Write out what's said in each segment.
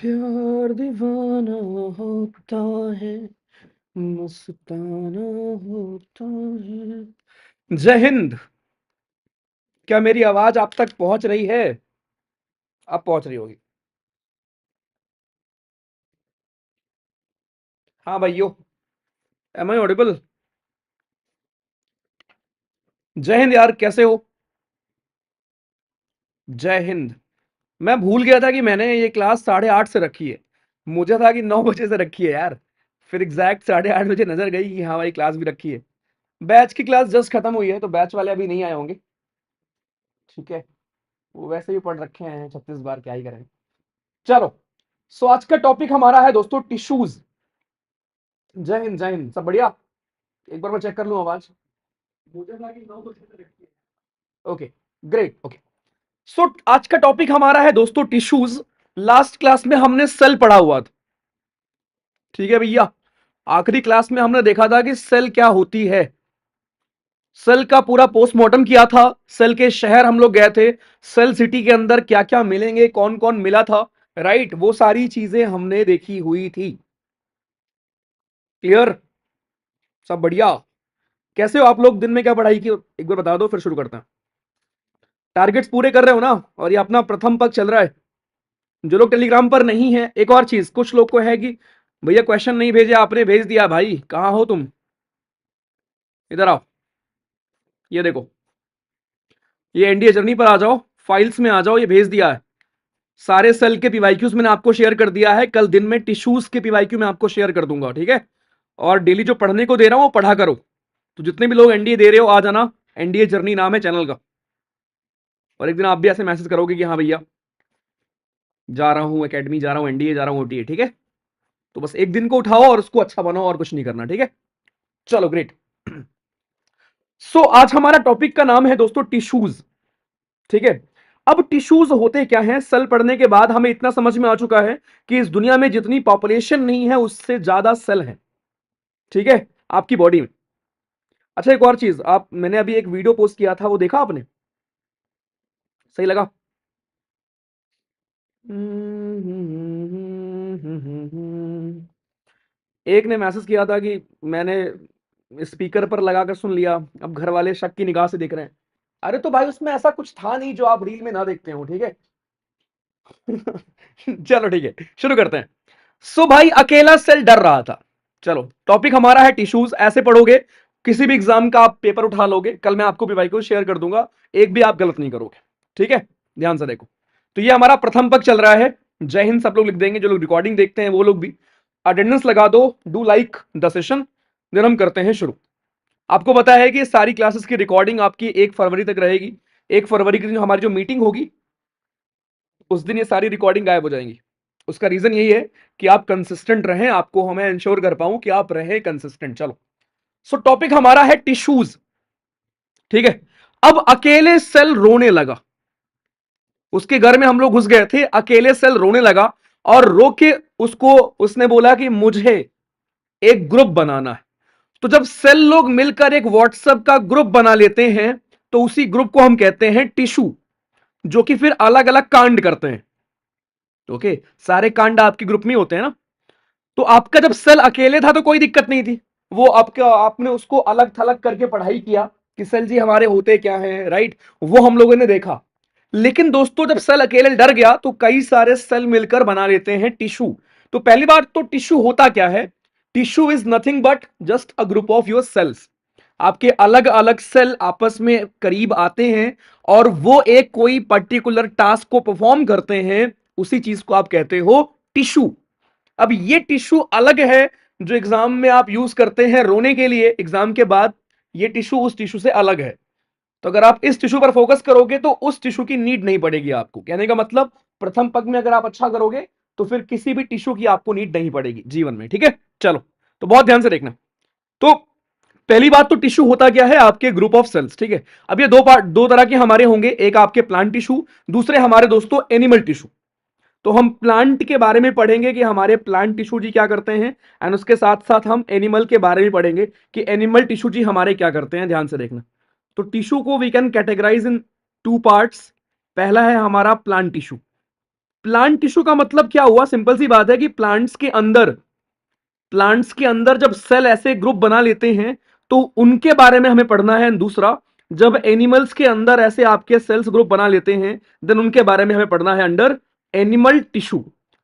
प्यार दीवाना होता है, मस्ताना होता है। जय हिंद। क्या मेरी आवाज आप तक पहुंच रही है? अब पहुंच रही होगी। हाँ भाइयों, एम आई ऑडिबल? जय हिंद यार, कैसे हो? जय हिंद। मैं भूल गया था कि मैंने ये क्लास 8:30 से रखी है। मुझे था कि 9 बजे से रखी है यार। फिर एग्जैक्ट 8:30 बजे नजर गई कि हाँ भाई क्लास भी रखी है। बैच की क्लास जस्ट खत्म हुई है, तो बैच वाले अभी नहीं आए होंगे। ठीक है। वो वैसे भी पढ़ रखे हैं 36 बार, क्या ही करें। चलो। सो आज का टॉपिक हमारा है दोस्तों टिश्यूज। जय हिंद, जय हिंद। सब बढ़िया? एक बार मैं चेक कर लूं आवाज। मुझे लगा कि 9 बजे से रखी है। Okay, great. ओके। सो आज का टॉपिक हमारा है दोस्तों टिश्यूज। लास्ट क्लास में हमने सेल पढ़ा हुआ था। ठीक है भैया। आखिरी क्लास में हमने देखा था कि सेल क्या होती है। सेल का पूरा पोस्टमार्टम किया था। सेल के शहर हम लोग गए थे। सेल सिटी के अंदर क्या क्या मिलेंगे, कौन कौन मिला था, राइट, वो सारी चीजें हमने देखी हुई थी। क्लियर? सब बढ़िया? कैसे हो आप लोग? दिन में क्या पढ़ाई की, एक बार बता दो, फिर शुरू करते हैं। टारगेट्स पूरे कर रहे हो ना? और ये अपना प्रथम पक्ष चल रहा है। जो लोग टेलीग्राम पर नहीं है, एक और चीज, कुछ लोग को है कि भैया क्वेश्चन नहीं भेजे, आपने भेज दिया। भाई कहां हो तुम? इधर आओ। ये देखो, ये एनडीए जर्नी पर आ जाओ, फाइल्स में आ जाओ, ये भेज दिया है। सारे सेल के पीवाईक्यूज मैंने आपको शेयर कर दिया है। कल दिन में टिश्यूज के पीवाईक्यू मैं आपको शेयर कर दूंगा, ठीक है? और डेली जो पढ़ने को दे रहा हूं वो पढ़ा करो। तो जितने भी लोग एनडीए दे रहे हो आ जाना। एनडीए जर्नी नाम है चैनल का। और एक दिन आप भी ऐसे मैसेज करोगे कि हाँ भैया जा रहा हूं एकेडमी, जा रहा हूं एनडीए, जा रहा हूं ओटीए, ठीक है? तो बस एक दिन को उठाओ और उसको अच्छा बनाओ, और कुछ नहीं करना, ठीक है? चलो ग्रेट। सो आज हमारा टॉपिक का नाम है दोस्तों टिश्यूज। ठीक है। अब टिश्यूज होते क्या हैं? सेल पढ़ने के बाद हमें इतना समझ में आ चुका है कि इस दुनिया में जितनी पॉपुलेशन नहीं है उससे ज्यादा सेल है, ठीक है, आपकी बॉडी में। अच्छा, एक और चीज, आप, मैंने अभी एक वीडियो पोस्ट किया था, वो देखा आपने? सही लगा? एक ने मैसेज किया था कि मैंने स्पीकर पर लगाकर सुन लिया, अब घर वाले शक की निगाह से देख रहे हैं। अरे तो भाई उसमें ऐसा कुछ था नहीं जो आप रील में ना देखते हो, ठीक है? चलो ठीक है, शुरू करते हैं। सो भाई अकेला सेल डर रहा था। चलो, टॉपिक हमारा है टिश्यूज। ऐसे पढ़ोगे किसी भी एग्जाम का आप पेपर उठा लोगे। कल मैं आपको पीवाई को शेयर कर दूंगा, एक भी आप गलत नहीं करोगे, ठीक है? ध्यान से देखो। तो ये हमारा प्रथम पक्ष चल रहा है। जय हिंद सब लोग लिख देंगे, जो लोग रिकॉर्डिंग देखते हैं वो लोग भी। अटेंडेंस लगा दो, do like the session. Then हम करते हैं शुरू। आपको पता है कि सारी क्लासेस की रिकॉर्डिंग आपकी 1 फरवरी तक रहेगी। 1 फरवरी की दिन हमारी जो मीटिंग होगी, उस दिन ये सारी रिकॉर्डिंग गायब हो जाएंगी। उसका रीजन यही है कि आप कंसिस्टेंट रहें, आपको हमें इंश्योर कर पाऊं कि आप रहें कंसिस्टेंट। चलो। सो टॉपिक हमारा है टिश्यूज, ठीक है? अब अकेले सेल रोने लगा। उसके घर में हम लोग घुस गए थे, अकेले सेल रोने लगा। और रो के उसको, उसने बोला कि मुझे एक ग्रुप बनाना है। तो जब सेल लोग मिलकर एक व्हाट्सएप का ग्रुप बना लेते हैं, तो उसी ग्रुप को हम कहते हैं टिश्यू, जो कि फिर अलग अलग कांड करते हैं। ओके, सारे कांड आपके ग्रुप में होते हैं ना? तो आपका जब सेल अकेले था तो कोई दिक्कत नहीं थी। वो आपका, आपने उसको अलग थलग करके पढ़ाई किया कि सेल जी हमारे होते क्या हैं, राइट? वो हम लोगों ने देखा। लेकिन दोस्तों जब सेल अकेले डर गया तो कई सारे सेल मिलकर बना लेते हैं टिश्यू। तो पहली बात तो टिश्यू होता क्या है? Tissue is nothing but just a group of your cells. आपके अलग अलग सेल आपस में करीब आते हैं और वो एक कोई पर्टिकुलर टास्क को परफॉर्म करते हैं। उसी चीज को आप कहते हो टिश्यू। अब ये टिश्यू अलग है जो एग्जाम में आप यूज करते हैं रोने के लिए एग्जाम के बाद। ये टिश्यू उस टिश्यू से अलग है। तो अगर आप इस टिश्यू पर फोकस करोगे तो उस टिश्यू की नीड नहीं पड़ेगी आपको। कहने का मतलब, प्रथम पग में अगर आप अच्छा करोगे तो फिर किसी भी टिश्यू की आपको नीड नहीं पड़ेगी जीवन में, ठीक है? चलो, तो बहुत ध्यान से देखना। तो पहली बात तो टिश्यू होता क्या है? आपके ग्रुप ऑफ सेल्स, ठीक है? अब ये दो पार्ट, दो तरह के हमारे होंगे, एक आपके प्लांट टिश्यू, दूसरे हमारे दोस्तों एनिमल टिश्यू। तो हम प्लांट के बारे में पढ़ेंगे कि हमारे प्लांट टिश्यू जी क्या करते हैं, एंड उसके साथ साथ हम एनिमल के बारे में पढ़ेंगे कि एनिमल टिश्यू जी हमारे क्या करते हैं। ध्यान से देखना। तो टिश्यू को we can categorize in 2 parts. पहला है हमारा प्लांट टिश्यू, प्लांट टिश्यू का मतलब क्या हुआ? सिंपल सी बात है कि प्लांट्स के अंदर जब सेल ऐसे ग्रुप बना लेते हैं तो उनके बारे में हमें पढ़ना है। दूसरा, जब एनिमल्स के अंदर ऐसे आपके सेल्स ग्रुप बना लेते हैं देन उनके बारे में हमें पढ़ना है अंडर एनिमल टिश्यू।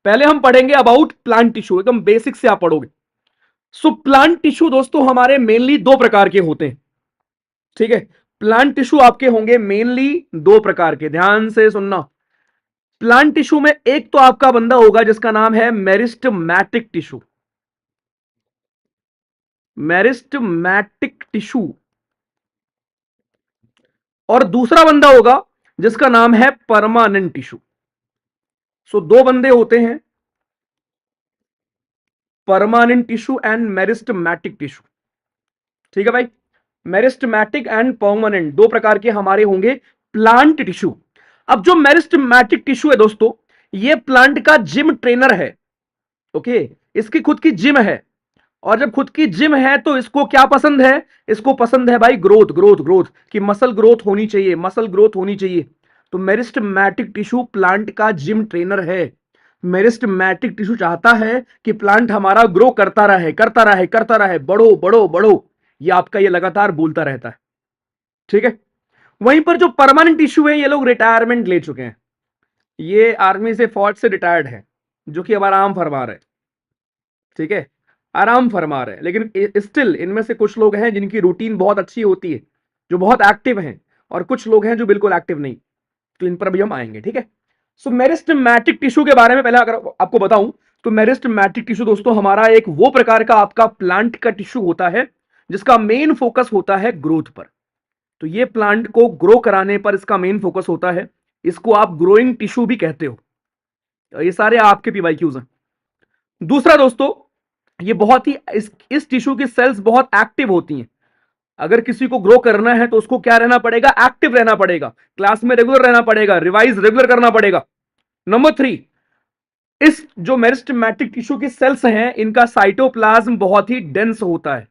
पहले हम पढ़ेंगे अबाउट प्लांट टिश्यू, एकदम बेसिक से आप पढ़ोगे। सो प्लांट टिश्यू दोस्तों हमारे मेनली दो प्रकार के होते हैं, ठीक है। प्लांट टिश्यू आपके होंगे मेनली दो प्रकार के, ध्यान से सुनना। प्लांट टिश्यू में एक तो आपका बंदा होगा जिसका नाम है मेरिस्टमैटिक टिश्यू, मेरिस्टमैटिक टिश्यू, और दूसरा बंदा होगा जिसका नाम है परमानेंट टिश्यू। सो दो बंदे होते हैं, permanent tissue and meristematic tissue, ठीक है भाई। मेरिस्टमैटिक एंड परमानेंट दो प्रकार के हमारे होंगे प्लांट टिश्यू। अब जो मेरिस्टमैटिक टिश्यू है दोस्तों, ये प्लांट का जिम ट्रेनर है, ओके। इसकी खुद की जिम है, और जब खुद की जिम है तो इसको क्या पसंद है? इसको पसंद है भाई ग्रोथ, ग्रोथ, ग्रोथ, कि मसल ग्रोथ होनी चाहिए, मसल ग्रोथ होनी चाहिए। तो मेरिस्टमैटिक टिश्यू प्लांट का जिम ट्रेनर है। मेरिस्टमैटिक टिश्यू चाहता है कि प्लांट हमारा ग्रो करता रहे, करता रहे, करता रहे, बढ़ो बढ़ो बढ़ो, ये आपका ये लगातार बोलता रहता है, ठीक है। वहीं पर जो परमानेंट टिश्यू है, ये लोग रिटायरमेंट ले चुके हैं, ये आर्मी से, फौज से रिटायर्ड है, जो कि अब आराम फरमा रहे, ठीक है, आराम फरमा रहे हैं। लेकिन स्टिल इनमें से कुछ लोग हैं जिनकी रूटीन बहुत अच्छी होती है, जो बहुत एक्टिव हैं, और कुछ लोग हैं जो बिल्कुल एक्टिव नहीं, तो इन पर भी हम आएंगे, ठीक है। सो मेरिस्टमैटिक टिश्यू के बारे में पहले अगर आपको बताऊं तो मेरिस्टमैटिक टिश्यू दोस्तों हमारा एक वो प्रकार का आपका प्लांट का टिश्यू होता है जिसका मेन फोकस होता है ग्रोथ पर। तो ये प्लांट को ग्रो कराने पर इसका मेन फोकस होता है, इसको आप ग्रोइंग टिश्यू भी कहते हो। तो ये सारे आपके पीवाईक्यूज हैं। दूसरा दोस्तों, ये बहुत ही इस टिश्यू की सेल्स बहुत एक्टिव होती हैं। अगर किसी को ग्रो करना है तो उसको क्या रहना पड़ेगा? एक्टिव रहना पड़ेगा, क्लास में रेगुलर रहना पड़ेगा, रिवाइज रेगुलर करना पड़ेगा। नंबर 3, इस जो मेरिस्टेमेटिक टिश्यू की सेल्स हैं इनका साइटोप्लाज्म बहुत ही डेंस होता है,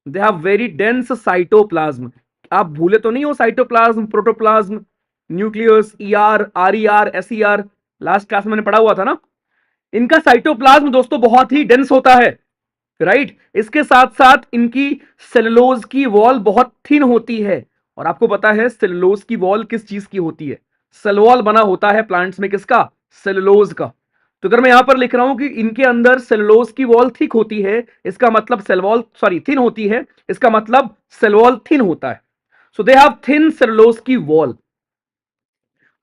they have very dense cytoplasm. आप भूले तो नहीं हो cytoplasm, protoplasm, nucleus, ER, RER, SER, last class में मैंने पढ़ा हुआ था ना। इनका साइटोप्लाज्म दोस्तों बहुत ही डेंस होता है, राइट। इसके साथ साथ इनकी सेलुलोज की वॉल बहुत थिन होती है, और आपको पता है सेलुलोज की वॉल किस चीज की होती है? सेल वॉल बना होता है प्लांट्स में, किसका? सेलुलोज का। तो अगर मैं यहां पर लिख रहा हूं कि इनके अंदर सेलुलोज की वॉल थिक होती है, इसका मतलब सेल वॉल, सॉरी, थिन होती है, इसका मतलब सेल वॉल थिन होता है। सो दे हैव थिन सेलुलोज की वॉल।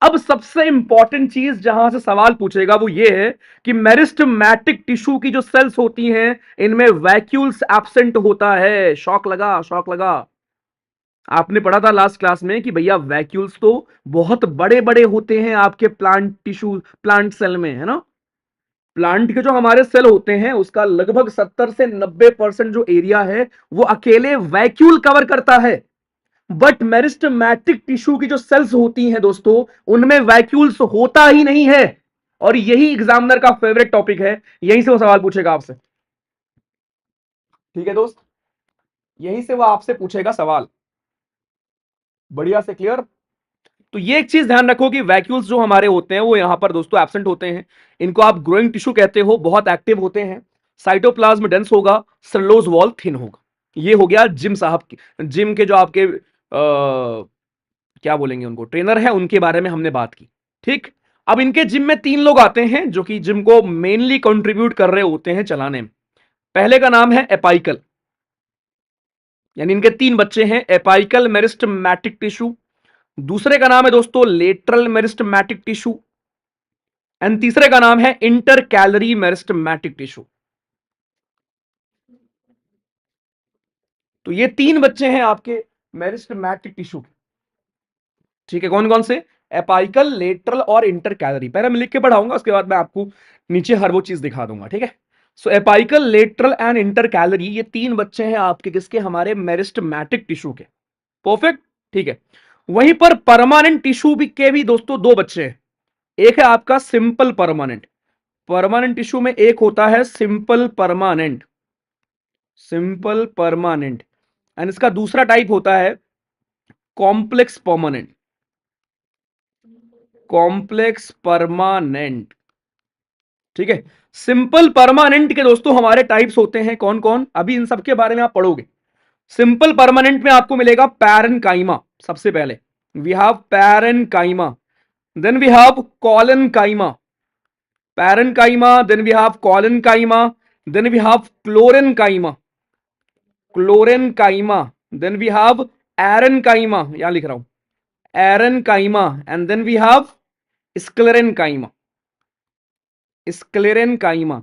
अब सबसे इंपॉर्टेंट चीज जहां से सवाल पूछेगा वो ये है कि मेरिस्टमैटिक टिश्यू की जो सेल्स होती हैं इनमें वैक्यूल्स एब्सेंट होता है। शॉक लगा, शॉक लगा। आपने पढ़ा था लास्ट क्लास में कि भैया वैक्यूल्स तो बहुत बड़े बड़े होते हैं आपके प्लांट टिश्यू, प्लांट सेल में, है ना। प्लांट के जो हमारे सेल होते हैं उसका लगभग 70 से 90% जो एरिया है वो अकेले वैक्यूल कवर करता है। बट मेरिस्टमैटिक टिश्यू की जो सेल्स होती हैं दोस्तों उनमें वैक्यूल्स होता ही नहीं है, और यही एग्जामिनर का फेवरेट टॉपिक है, यहीं से वो सवाल पूछेगा आपसे, ठीक है दोस्त, यहीं से वो आपसे पूछेगा सवाल। बढ़िया से क्लियर। तो ये एक चीज ध्यान रखो कि वैक्यूल्स जो हमारे होते हैं वो यहां पर दोस्तों एब्सेंट होते हैं, इनको आप ग्रोइंग टिश्यू कहते हो, बहुत एक्टिव होते हैं, साइटोप्लाज्म डेंस होगा, सेलुलोज वॉल थिन होगा। ये हो गया जिम साहब की, जिम के जो आपके क्या बोलेंगे उनको, ट्रेनर है, उनके बारे में हमने बात की, ठीक। अब इनके जिम में 3 लोग आते हैं जो कि जिम को मेनली कंट्रीब्यूट कर रहे होते हैं चलाने में। पहले का नाम है एपाइकल, यानी इनके 3 बच्चे हैं, एपाइकल मेरिस्टमैटिक टिश्यू। दूसरे का नाम है दोस्तों लेटरल मेरिस्टमैटिक टिश्यू, एंड तीसरे का नाम है इंटर कैलरी मेरिस्टमैटिक टिश्यू। तो ये 3 बच्चे हैं आपके मेरिस्टमैटिक टिश्यू के, ठीक है। कौन कौन से? एपाइकल, लेटरल और इंटर कैलरी। पहले मैं लिख के पढ़ाऊंगा, उसके बाद मैं आपको नीचे हर वो चीज दिखा दूंगा, ठीक है। So apical, lateral and intercalary, ये 3 बच्चे हैं आपके किसके? हमारे मेरिस्टमैटिक टिश्यू के। परफेक्ट, ठीक है। वहीं पर परमानेंट टिश्यू भी के भी दोस्तों 2 बच्चे हैं। एक है आपका सिंपल परमानेंट, परमानेंट टिश्यू में एक होता है simple permanent, simple permanent, and इसका दूसरा टाइप होता है कॉम्प्लेक्स परमानेंट, कॉम्प्लेक्स परमानेंट। ठीक है। सिंपल परमानेंट के दोस्तों हमारे टाइप्स होते हैं कौन कौन, अभी इन सब के बारे में आप पढ़ोगे। सिंपल परमानेंट में आपको मिलेगा पैरेनकाइमा, सबसे पहले we have parenchyma, then we have collenchyma, parenchyma, then we have collenchyma, then we have chlorenchyma, chlorenchyma, then we have aerenchyma, यहां लिख रहा हूं aerenchyma, and then we have sclerenchyma, sclerenchyma.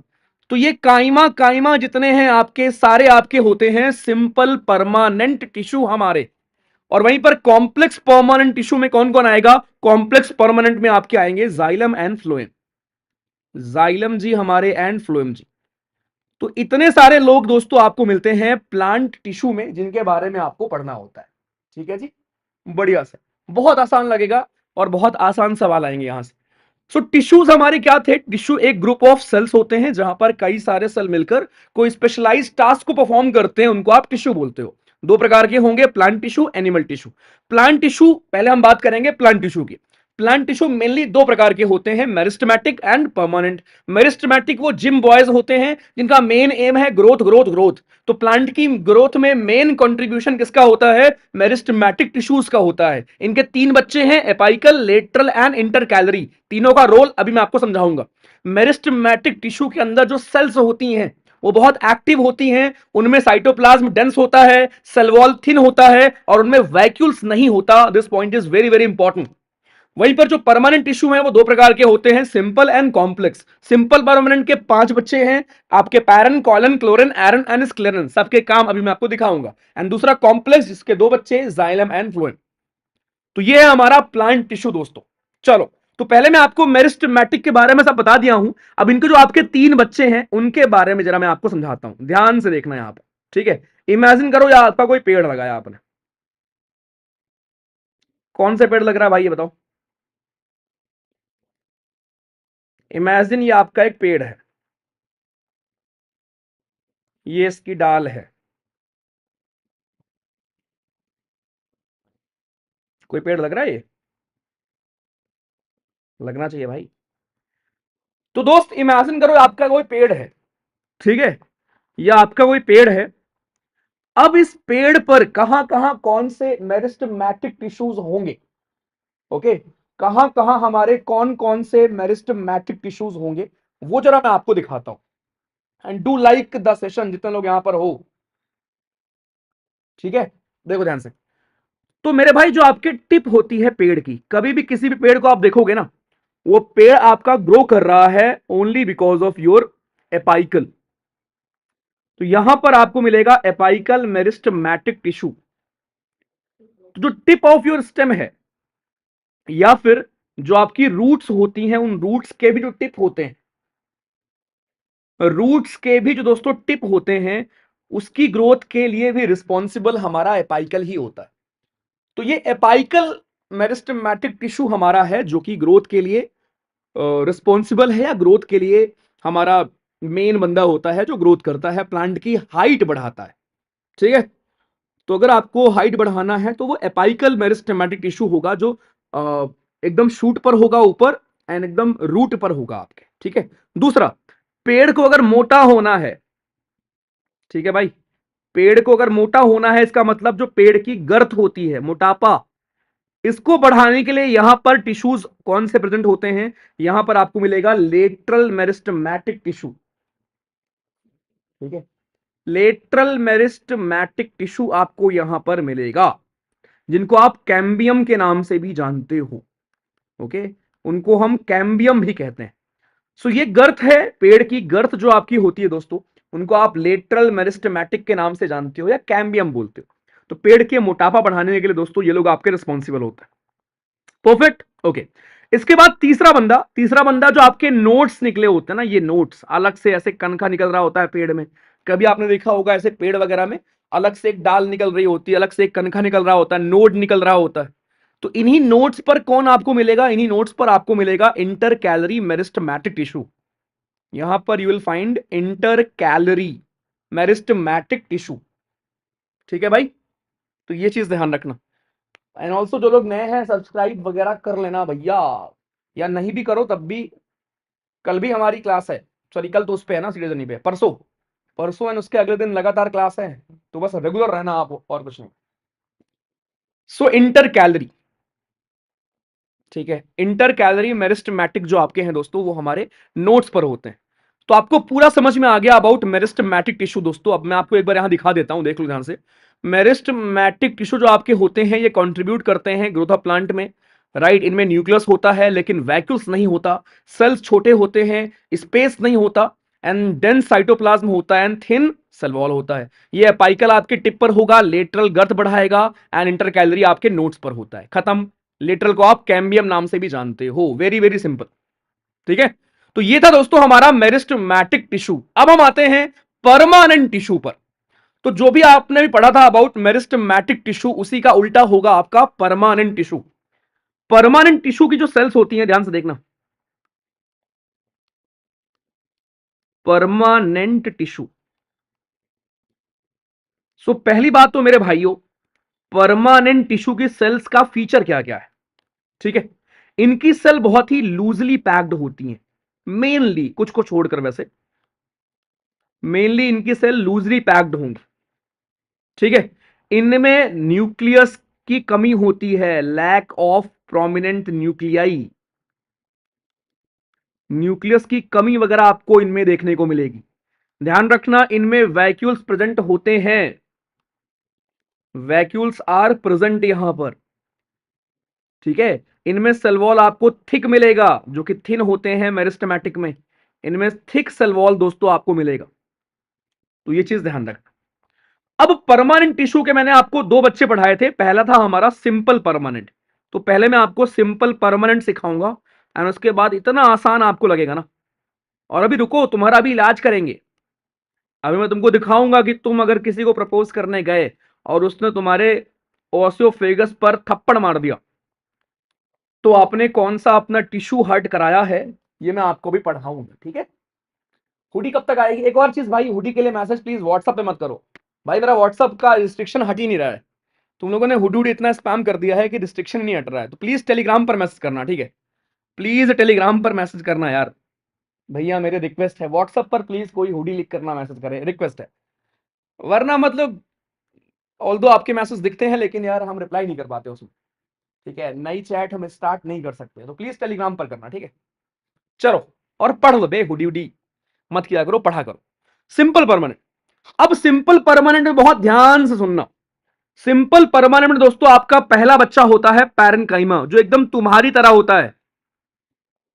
तो ये काइमा काइमा जितने हैं आपके सारे आपके होते हैं सिंपल परमानेंट टिश्यू हमारे। और वहीं पर कॉम्प्लेक्स परमानेंट टिश्यू में कौन कौन आएगा, कॉम्प्लेक्स परमानेंट में आपके आएंगे जाइलम एंड फ्लोएम, जाइलम जी हमारे एंड फ्लोएम जी। तो इतने सारे लोग दोस्तों आपको मिलते हैं प्लांट टिश्यू में जिनके बारे में आपको पढ़ना होता है। ठीक है जी, बढ़िया से, बहुत आसान लगेगा और बहुत आसान सवाल आएंगे यहां से। सो टिश्यूज हमारे क्या थे, टिश्यू एक ग्रुप ऑफ सेल्स होते हैं जहां पर कई सारे सेल मिलकर कोई स्पेशलाइज टास्क को परफॉर्म करते हैं, उनको आप टिश्यू बोलते हो। दो प्रकार के होंगे, plant tissue, animal tissue. Plant tissue पहले हम बात करेंगे प्लांट टिश्यू की। प्लांट टिश्यू मेनली दो प्रकार के होते हैं, मेरिस्टेमेटिक एंड परमानेंट। मेरिस्टेमेटिक वो जिम बॉयज होते हैं जिनका मेन एम है ग्रोथ ग्रोथ ग्रोथ। तो प्लांट की ग्रोथ में मेन कंट्रीब्यूशन किसका होता है, मेरिस्टेमेटिक टिश्यूज का होता है। इनके तीन बच्चे हैं, एपाइकल, लेटरल एंड इंटरकैलरी। तीनों का रोल अभी मैं आपको समझाऊंगा। मेरिस्टेमेटिक टिश्यू के अंदर जो सेल्स होती हैं वो बहुत एक्टिव होती हैं, उनमें साइटोप्लाज्म डेंस होता है, सेल वॉल थिन होता है और उनमें वैक्यूल्स नहीं होता। This point is very very important. वहीं पर जो परमानेंट टिश्यू है वो दो प्रकार के होते हैं, simple and complex. Simple permanent के पांच बच्चे हैं आपके, paren, collen, chloren, aeren and scleren. सबके काम अभी मैं आपको दिखाऊंगा। एंड दूसरा कॉम्प्लेक्स जिसके दो बच्चे, जाइलम एंड फ्लोएम। तो ये है हमारा प्लांट टिश्यू दोस्तों। चलो, तो पहले मैं आपको मेरिस्टेमेटिक के बारे में सब बता दिया हूं। अब इनके जो आपके तीन बच्चे हैं उनके बारे में जरा मैं आपको समझाता हूं, ध्यान से देखना यहां पर। ठीक है, इमेजिन करो या आपका कोई पेड़ लगाया आपने। कौन सा पेड़ लग रहा है भाई ये बताओ। इमेजिन ये आपका एक पेड़ है, ये इसकी डाल है। कोई पेड़ लग रहा है, ये लगना चाहिए भाई। तो दोस्त इमेजिन करो आपका कोई पेड़ है, ठीक है, या आपका कोई पेड़ है। अब इस पेड़ पर कहां कहां कौन से मेरिस्टेमेटिक टिश्यूज होंगे, ओके, कहां कहां हमारे कौन कौन से मेरिस्टेमेटिक टिश्यूज होंगे, वो जरा मैं आपको दिखाता हूं। And do like the session, जितने लोग यहां पर हो। ठीक है, देखो ध्यान से। तो मेरे भाई जो आपके टिप होती है पेड़ की, कभी भी किसी भी पेड़ को आप देखोगे ना, वो पेड़ आपका ग्रो कर रहा है only because of your apical. तो यहां पर आपको मिलेगा एपाइकल मेरिस्टेमेटिक टिश्यू। तो जो टिप ऑफ योर स्टेम है या फिर जो आपकी रूट्स होती हैं, उन रूट्स के भी जो टिप होते हैं, रूट्स के भी जो दोस्तों टिप होते हैं, उसकी ग्रोथ के लिए भी रिस्पॉन्सिबल हमारा एपाइकल ही होता है। तो ये एपाइकल मेरिस्टेमेटिक टिश्यू हमारा है जो कि ग्रोथ के लिए रिस्पॉन्सिबल है, या ग्रोथ के लिए हमारा मेन बंदा होता है जो ग्रोथ करता है, प्लांट की हाइट बढ़ाता है। ठीक है, तो अगर आपको हाइट बढ़ाना है तो वो एपाइकल मेरिस्टेमेटिक टिश्यू होगा जो एकदम शूट पर होगा ऊपर, एंड एकदम रूट पर होगा आपके। ठीक है, दूसरा, पेड़ को अगर मोटा होना है, ठीक है भाई, पेड़ को अगर मोटा होना है, इसका मतलब जो पेड़ की गर्थ होती है, मोटापा, इसको बढ़ाने के लिए यहां पर टिश्यूज कौन से प्रेजेंट होते हैं, यहां पर आपको मिलेगा लेटरल मेरिस्टेमेटिक टिश्यू। ठीक है, लेटरल मेरिस्टेमेटिक टिश्यू आपको यहां पर मिलेगा, जिनको आप कैम्बियम के नाम से भी जानते हो। ओके, उनको हम कैम्बियम भी कहते हैं। सो ये गर्थ है, पेड़ की गर्थ जो आपकी होती है दोस्तों, उनको आप लेटरल मेरिस्टेमेटिक के नाम से जानते हो या कैम्बियम बोलते हो। तो पेड़ के मोटापा बढ़ाने के लिए दोस्तों ये लोग आपके रिस्पॉन्सिबल होते हैं। Perfect, okay. इसके बाद तीसरा बंदा, तीसरा बंदा जो आपके नोट्स निकले होते हैं ना, ये नोट्स अलग से ऐसे कनखा निकल रहा होता है पेड़ में। कभी आपने देखा होगा ऐसे पेड़ वगैरह में अलग से एक डाल निकल रही होती है, अलग से एक कनखा निकल रहा होता है, नोड निकल रहा होता है। तो इन्हीं नोट्स पर कौन आपको मिलेगा, इन्हीं नोट्स पर आपको मिलेगा इंटर कैलरी मेरिस्टेमेटिक टिश्यू। यहां पर you will find inter calorie meristematic tissue. ठीक है भाई, तो ये चीज ध्यान रखना। एंड ऑल्सो जो लोग नए हैं सब्सक्राइब वगैरह कर लेना भैया, या नहीं भी करो तब भी कल भी हमारी क्लास है, सॉरी कल तो उस पे है ना सीरियस नहीं पे, परसों परसों एंड उसके अगले दिन लगातार क्लास है, तो बस रेगुलर रहना आप, और कुछ नहीं। सो इंटर कैलोरी, ठीक है, इंटर कैलोरी मेरिस्टेमेटिक जो आपके हैं दोस्तों वो हमारे नोट्स पर होते हैं। तो आपको पूरा समझ में आ गया अबाउट मेरिस्टेमेटिक टिश्यू दोस्तों। अब मैं आपको एक बार यहां दिखा देता हूं, देख लो ध्यान से। मेरिस्टेमेटिक टिश्यू जो आपके होते हैं ये कंट्रीब्यूट करते हैं ग्रोथ ऑफ प्लांट में, राइट। इनमें न्यूक्लियस होता है लेकिन वैक्यूल्स नहीं होता, सेल्स छोटे होते हैं, स्पेस नहीं होता, एंड डेंस साइटोप्लाज्म होता है, एंड थिन सेल वॉल होता है। ये अपाइकल आपके टिप पर होगा, लेटरल गर्थ बढ़ाएगा, एंड इंटर कैलोरी आपके नोट्स पर होता है। खत्म। लिटरल को आप कैम्बियम नाम से भी जानते हो, वेरी वेरी सिंपल, ठीक है। तो ये था दोस्तों हमारा मेरिस्टेमेटिक टिश्यू। अब हम आते हैं परमानेंट टिश्यू पर। तो जो भी आपने भी पढ़ा था अबाउट मेरिस्टेमेटिक टिश्यू, उसी का उल्टा होगा आपका परमानेंट टिश्यू। परमानेंट टिश्यू की जो सेल्स होती हैं, ध्यान से देखना, परमानेंट टिश्यू। सो पहली बात तो मेरे भाइयों, परमानेंट टिश्यू की सेल्स का फीचर क्या क्या है, ठीक है। इनकी सेल बहुत ही लूजली पैक्ड होती हैं, मेनली, कुछ को छोड़कर वैसे, मेनली इनकी सेल लूजली पैक्ड होंगी, ठीक है। इनमें न्यूक्लियस की कमी होती है, lack of prominent nuclei, nucleus की कमी वगैरह आपको इनमें देखने को मिलेगी। ध्यान रखना इनमें वैक्यूल्स प्रेजेंट होते हैं, वैक्यूल्स आर प्रेजेंट यहां पर, ठीक है। इनमें सेल वॉल आपको थिक मिलेगा, जो कि थिन होते हैं मेरिस्टेमेटिक में, इनमें थिक सेल वॉल दोस्तों आपको मिलेगा, तो ये चीज ध्यान रखना। अब परमानेंट टिश्यू के मैंने आपको दो बच्चे पढ़ाए थे, पहला था हमारा सिंपल परमानेंट। तो पहले मैं आपको सिंपल परमानेंट सिखाऊंगा, एंड उसके बाद इतना आसान आपको लगेगा ना। और अभी रुको, तुम्हारा अभी इलाज करेंगे। अभी मैं तुमको दिखाऊंगा कि तुम अगर किसी को प्रपोज करने गए और उसने तुम्हारे ओसियोफेगस पर थप्पड़ मार दिया, तो आपने कौन सा अपना टिश्यू हर्ट कराया है, ये मैं आपको भी पढ़ाऊंगा, ठीक है। हुडी कब तक आएगी? एक और चीज भाई, हुडी के लिए मैसेज प्लीज व्हाट्सएप पे मत करो भाई, मेरा व्हाट्सएप का रिस्ट्रिक्शन हट ही नहीं रहा है। तुम लोगों ने हुडी इतना स्पैम कर दिया है कि रिस्ट्रिक्शन नहीं हट रहा है। तो प्लीज टेलीग्राम पर मैसेज करना, ठीक है। प्लीज टेलीग्राम पर मैसेज करना यार, भैया मेरे रिक्वेस्ट है। व्हाट्सएप पर प्लीज कोई हुडी लिख करना मैसेज करे, रिक्वेस्ट है। वरना मतलब ऑल्दो आपके मैसेज दिखते हैं लेकिन यार हम रिप्लाई नहीं कर पाते उसमें, ठीक है। नई चैट हम स्टार्ट नहीं कर सकते, तो प्लीज टेलीग्राम पर करना, ठीक है। चलो, और पढ़ लो बे, हुडी हुडी मत किया करो, पढ़ा करो। Simple permanent. अब सिंपल परमानेंट में बहुत ध्यान से सुनना। सिंपल परमानेंट में दोस्तों आपका पहला बच्चा होता है पैरेन्काइमा, जो एकदम तुम्हारी तरह होता है,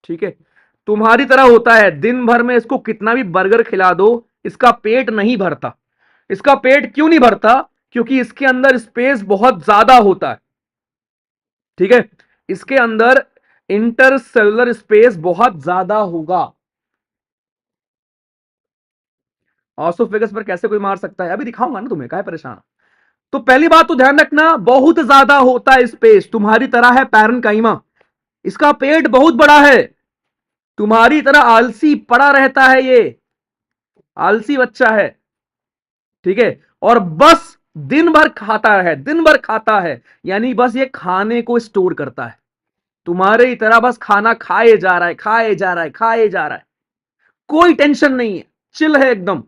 ठीक है। तुम्हारी तरह होता है, दिन भर में इसको कितना भी बर्गर खिला दो इसका पेट नहीं भरता। इसका पेट क्यों नहीं भरता? क्योंकि इसके अंदर स्पेस बहुत ज्यादा होता है, ठीक है। इसके अंदर इंटरसेलुलर स्पेस बहुत ज्यादा होगा। ऑसोफेगस पर कैसे कोई मार सकता है, अभी दिखाऊंगा ना तुम्हें, काहे परेशान। तो पहली बात तो ध्यान रखना, बहुत ज्यादा होता है स्पेस, तुम्हारी तरह है पैरेन्काइमा, इसका पेट बहुत बड़ा है, तुम्हारी तरह आलसी पड़ा रहता है ये, आलसी बच्चा है, ठीक है। और बस दिन भर खाता है, दिन भर खाता है, यानी बस ये खाने को स्टोर करता है, तुम्हारे ही तरह बस खाना खाए जा रहा है, खाए जा रहा है, खाए जा रहा है, कोई टेंशन नहीं है, चिल है एकदम।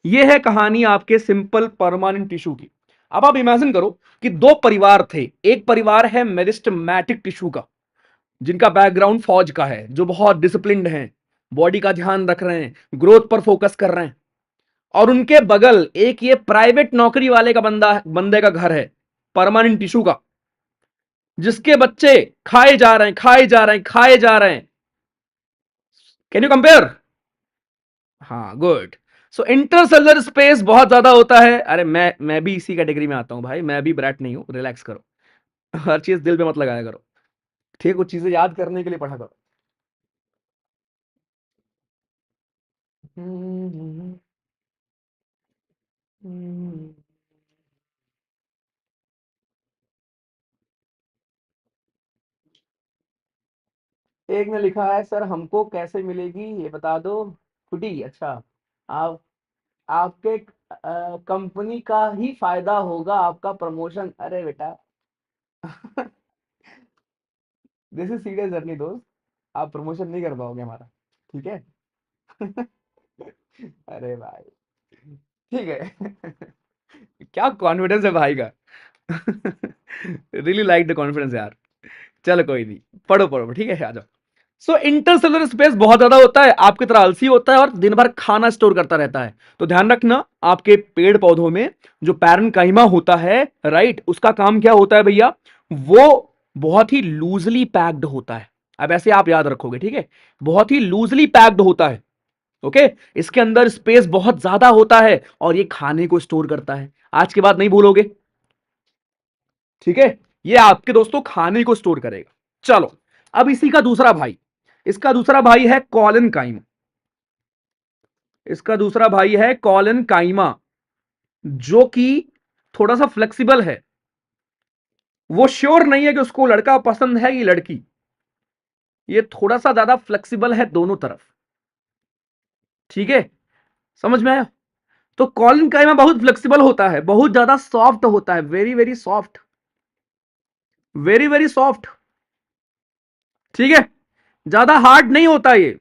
ये है कहानी आपके सिंपल परमानेंट टिश्यू की। अब आप इमेजिन करो कि दो परिवार थे, एक परिवार है मेरिस्टेमेटिक टिश्यू का, जिनका बैकग्राउंड फौज का है, जो बहुत डिसिप्लिन्ड हैं, बॉडी का ध्यान रख रहे हैं, ग्रोथ पर फोकस कर रहे हैं। और उनके बगल एक ये प्राइवेट नौकरी वाले का बंदे का घर है, परमानेंट टिश्यू का, जिसके बच्चे खाए जा रहे हैं, खाए जा रहे हैं, खाए जा रहे हैं। Can you compare? हाँ, गुड। सो इंटरसेलुलर स्पेस बहुत ज्यादा होता है। अरे मैं भी इसी कैटेगरी में आता हूं भाई, मैं भी ब्रैट नहीं हूं, रिलैक्स करो। हर चीज दिल पे मत लगाया करो, ठीक, कुछ चीजें याद करने के लिए पढ़ा करो। हम्म, हम्म। एक ने लिखा है, सर हमको कैसे मिलेगी ये बता दो। खुटी, अच्छा। आप आपके कंपनी का ही फायदा होगा, आपका प्रमोशन। अरे बेटा दिस इज सीरियस जर्नी दोस्त, आप प्रमोशन नहीं कर पाओगे हमारा, ठीक है। अरे भाई, ठीक है। क्या कॉन्फिडेंस है भाई का। रियली लाइक द कॉन्फिडेंस यार। चलो कोई नहीं, पढ़ो पढ़ो, ठीक है, आ जाओ। सो इंटरसेलुलर स्पेस बहुत ज्यादा होता है, आपकी तरह आलसी होता है और दिन भर खाना स्टोर करता रहता है। तो ध्यान रखना, आपके पेड़ पौधों में जो पैरेन्काइमा होता है, राइट, उसका काम क्या होता है भैया, वो बहुत ही लूजली पैक्ड होता है। अब ऐसे आप याद रखोगे, ठीक है, बहुत ही लूजली पैक्ड होता है। ओके, इसके अंदर स्पेस बहुत ज्यादा होता है और ये खाने को स्टोर करता है। आज के बाद नहीं भूलोगे, ठीक है। ये आपके दोस्तों खाने को स्टोर करेगा। चलो, अब इसी का दूसरा भाई, इसका दूसरा भाई है कॉलन काइमा। इसका दूसरा भाई है कॉलन काइमा, जो कि थोड़ा सा फ्लेक्सिबल है। वो श्योर नहीं है कि उसको लड़का पसंद है कि लड़की। ये थोड़ा सा ज्यादा फ्लेक्सिबल है दोनों तरफ, ठीक है, समझ में आया। तो कॉलन काइमा बहुत फ्लेक्सिबल होता है, बहुत ज्यादा सॉफ्ट होता है, very very soft, very very soft, ठीक है, ज्यादा हार्ड नहीं होता ये।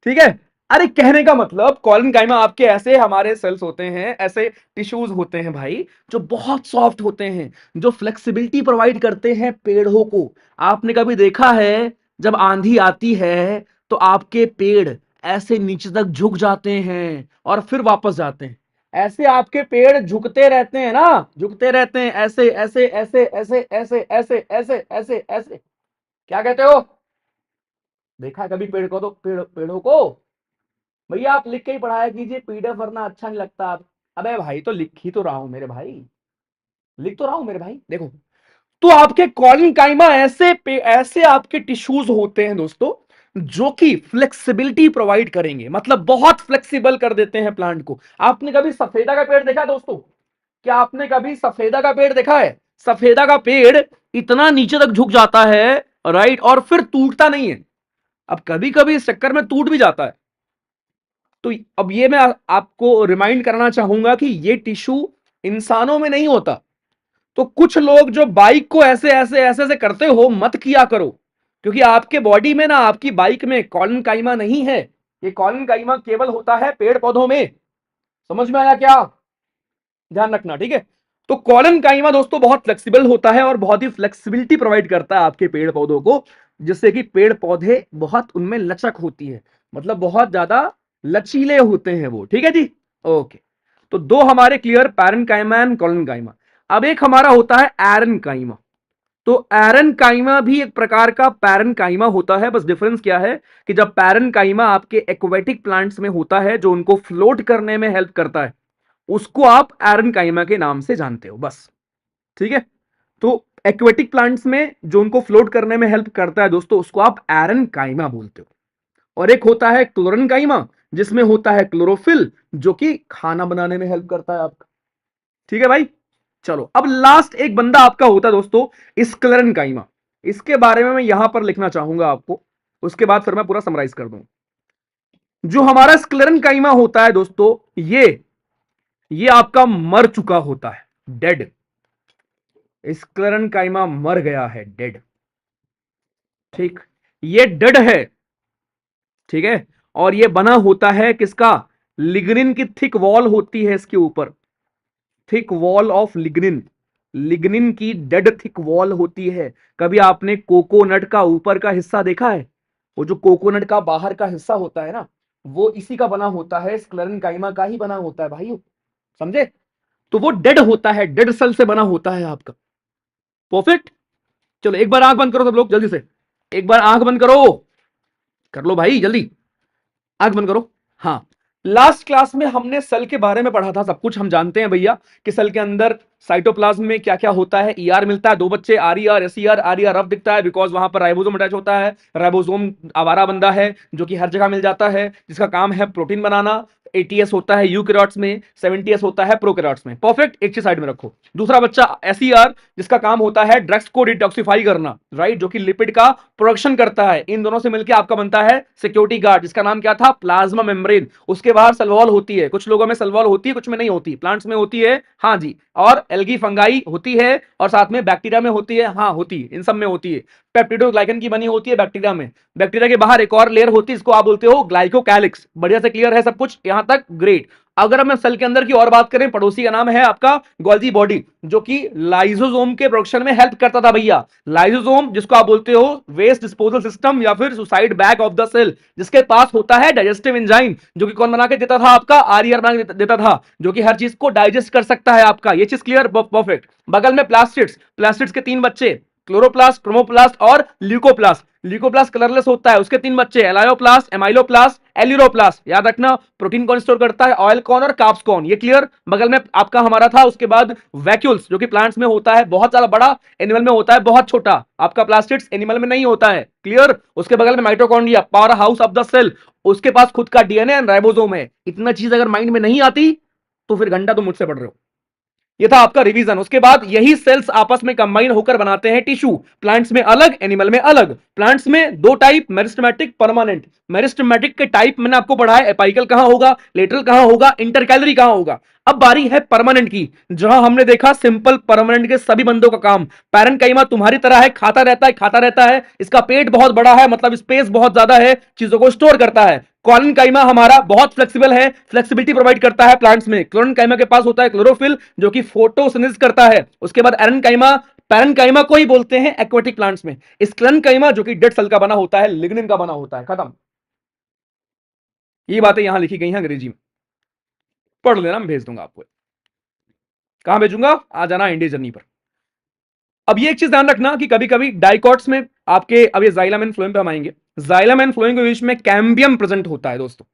ठीक है। अरे कहने का मतलब, कॉलन काइमा आपके ऐसे हमारे सेल्स होते हैं, ऐसे टिश्यूज होते हैं भाई, जो बहुत सॉफ्ट होते हैं, जो फ्लेक्सिबिलिटी प्रोवाइड करते हैं पेड़ों को। आपने कभी देखा है, जब आंधी आती है तो आपके पेड़ ऐसे नीचे तक झुक जाते हैं और फिर वापस जाते हैं। ऐसे आपके पेड़ झुकते रहते हैं ना, झुकते रहते हैं, ऐसे ऐसे ऐसे ऐसे ऐसे ऐसे ऐसे ऐसे ऐसे। क्या कहते हो? देखा है कभी पेड़ को? तो पेड़ों को भैया आप लिख के ही पढ़ाया कीजिए, पीडीएफ वरना अच्छा नहीं लगता आप। अबे भाई, तो लिख ही तो रहा हूं मेरे भाई, लिख तो रहा हूं मेरे भाई, देखो। तो आपके कॉलिन काइमा ऐसे ऐसे आपके टिश्यूज होते हैं दोस्तों, जो कि फ्लेक्सिबिलिटी प्रोवाइड करेंगे, मतलब बहुत फ्लेक्सिबल कर देते हैं प्लांट को। आपने कभी सफेदा का पेड़ देखा है दोस्तों? क्या आपने कभी सफेदा का पेड़ देखा है? सफेदा का पेड़ इतना नीचे तक झुक जाता है, राइट, और फिर टूटता नहीं है। अब कभी कभी इस चक्कर में टूट भी जाता है। तो अब ये मैं आपको रिमाइंड करना चाहूंगा कि ये टिश्यू इंसानों में नहीं होता। तो कुछ लोग जो बाइक को ऐसे ऐसे ऐसे ऐसे करते हो, मत किया करो, क्योंकि आपके बॉडी में ना, आपकी बाइक में कॉलन काइमा नहीं है। ये कॉलन काइमा केवल होता है पेड़ पौधों में। समझ में आया क्या? ध्यान रखना, ठीक है। तो कॉलन काइमा दोस्तों बहुत फ्लेक्सिबल होता है और बहुत ही फ्लेक्सिबिलिटी प्रोवाइड करता है आपके पेड़ पौधों को, जिससे कि पेड़ पौधे बहुत उनमें लचक होती है, मतलब बहुत ज्यादा लचीले होते हैं वो, ठीक है जी। ओके, तो दो हमारे क्लियर, पैरेन्काइमा एंड कॉलेनकाइमा। अब एक हमारा होता है एरनकाइमा। तो एरनकाइमा भी एक प्रकार का पैरेन्काइमा होता है, बस डिफरेंस क्या है कि जब पैरेन्काइमा आपके एक्वेटिक प्लांट्स में होता है, जो उनको फ्लोट करने में हेल्प करता है, उसको आप एरनकाइमा के नाम से जानते हो, बस, ठीक है। तो एक्वेटिक प्लांट्स में जो उनको फ्लोट करने में हेल्प करता है दोस्तों, उसको आप एरनकाइमा बोलते हो। और एक होता है क्लोरेनकाइमा, जिसमें होता है क्लोरोफिल, जो कि खाना बनाने में हेल्प करता है आपका, ठीक है भाई। चलो, अब लास्ट एक बंदा आपका होता है दोस्तों, स्क्लेरेनकाइमा। इसके बारे में मैं यहां पर लिखना चाहूंगा आपको, उसके बाद फिर मैं पूरा समराइज कर दूंगा। जो हमारा स्क्लेरेनकाइमा होता है दोस्तों, ये आपका मर चुका होता है, डेड। स्क्लेरेनकाइमा मर गया है, डेड, ठीक, ये डेड है, ठीक है। और ये बना होता है किसका? लिग्निन की थिक वॉल होती है इसके ऊपर, thick wall of lignin. Lignin की डेड थिक वॉल होती है। कभी आपने कोकोनट का ऊपर का हिस्सा देखा है? वो जो कोकोनट का बाहर का हिस्सा होता है ना, वो इसी का बना होता है, स्क्लेरेनकाइमा का ही बना होता है भाइयों, समझे। तो वो डेड होता है, डेड सेल से बना होता है आपका। परफेक्ट। चलो एक बार आंख बंद करो सब लोग जल्दी से, एक बार आंख बंद करो, कर लो भाई जल्दी, आंख बंद करो। हाँ, लास्ट क्लास में हमने सेल के बारे में पढ़ा था, सब कुछ हम जानते हैं भैया कि सेल के अंदर साइटोप्लाज्म में क्या क्या होता है। ईआर मिलता है, दो बच्चे, आरईआर एसईआर। आरईआर रफ दिखता है बिकॉज वहां पर राइबोसोम अटैच होता है। राइबोसोम आवारा बंदा है जो कि हर जगह मिल जाता है, जिसका काम है प्रोटीन बनाना। 80s होता है यूकैरियोट्स में, 70s होता है प्रोकैरियोट्स में। परफेक्ट, एक चीज साइड में रखो। दूसरा बच्चा एसईआर, जिसका काम होता है ड्रग्स को डिटॉक्सिफाई करना, राइट, जो कि लिपिड का प्रोडक्शन करता है। इन दोनों से मिलकर आपका बनता है सिक्योरिटी गार्ड, जिसका नाम क्या था, प्लाज्मा मेम्ब्रेन। उसके बाहर सल्वॉल होती है, कुछ लोगों में सल्वॉल होती है, कुछ में नहीं होती। प्लांट्स में होती है, हाँ जी, और एल्गी फंगाई होती है, और साथ में बैक्टीरिया में होती है, हाँ होती है, इन सब में होती है। पेप्टिडोग्लाइकन की बनी होती है बैक्टीरिया में। बैक्टीरिया के बाहर एक और लेयर होती है, इसको आप बोलते हो ग्लाइकोकैलिक्स। बढ़िया से क्लियर है सब कुछ यहां तक, ग्रेट। अगर हम सेल के अंदर की और बात करें, पड़ोसी का नाम है आपका गोल्जी बॉडी, जो कि लाइसोसोम के प्रोडक्शन में हेल्प करता था भैया। लाइसोसोम, जिसको आप बोलते हो वेस्ट डिस्पोजल सिस्टम या फिर suicide bag of the cell, जिसके पास होता है डाइजेस्टिव एंजाइम, जो कि कौन बना के देता था, आपका आरईआर बना के देता था, जो कि हर चीज को डाइजेस्ट कर सकता है आपका। ये चीज क्लियर, परफेक्ट। बगल में प्लास्टिड्स, प्लास्टिड्स के 3 बच्चे, क्लोरोप्लास्ट, क्रोमोप्लास्ट और ल्यूकोप्लास्ट। ल्यूकोप्लास्ट कलरलेस होता है, उसके 3 बच्चे, एलायोप्लास्ट, एमाइलोप्लास्ट, एल्यूरोप्लास्ट। याद रखना, प्रोटीन कौन स्टोर करता है, ऑयल कौन और कार्ब्स कौन, ये क्लियर। बगल में आपका हमारा था, उसके बाद वैक्यूल्स, जो कि प्लांट्स में होता है बहुत ज्यादा बड़ा, एनिमल में होता है बहुत छोटा। आपका प्लास्टिड्स एनिमल में नहीं होता है, क्लियर। उसके बगल में mitochondria, power house of the cell, उसके पास खुद का डीएनए एंड राइबोसोम है। इतना चीज अगर माइंड में नहीं आती तो फिर घंटा तो मुझसे पढ़ रहे हो। ये था आपका रिवीजन। उसके बाद यही सेल्स आपस में कंबाइन होकर बनाते हैं टिश्यू। प्लांट्स में अलग, एनिमल में अलग। प्लांट्स में 2 टाइप, मेरिस्टेमेटिक, परमानेंट। मेरिस्टेमेटिक के टाइप मैंने आपको पढ़ा है, एपाइकल कहां होगा, लेटरल कहां होगा, इंटरकैलरी कहां होगा। अब बारी है परमानेंट की, जहां हमने देखा सिंपल परमानेंट के सभी बंदों का काम, पैरेन्काइमा तुम्हारी तरह है, खाता रहता है, खाता रहता है। इसका पेट बहुत बड़ा है, मतलब स्पेस बहुत ज्यादा है, चीजों को स्टोर करता है। कॉलिनकाइमा हमारा बहुत फ्लेक्सिबल है, फ्लेक्सिबिलिटी प्रोवाइड करता है प्लांट्स में। क्लोरेनकाइमा के पास होता है क्लोरोफिल, जो कि फोटोसिंथेसिस करता है। उसके बाद एरेनकाइमा, पैरेनकाइमा को ही बोलते हैं एक्वेटिक प्लांट्स में। स्क्लेरेनकाइमा, जो कि डेड सेल का बना होता है, लिग्निन का बना होता है। खत्म। ये बातें यहां लिखी गई हैं अंग्रेजी में, पढ़ लेना, मैं भेज दूंगा आपको। कहां भेजूंगा, आ जाना इंडिया जर्नी पर। अब ये एक चीज ध्यान रखना कि कभी कभी डाइकॉट्स में आपके, अब ये जाइलम एंड फ्लोएम पे हम आएंगे, जाइलम एंड फ्लोएम के बीच में कैम्बियम प्रेजेंट होता है दोस्तों,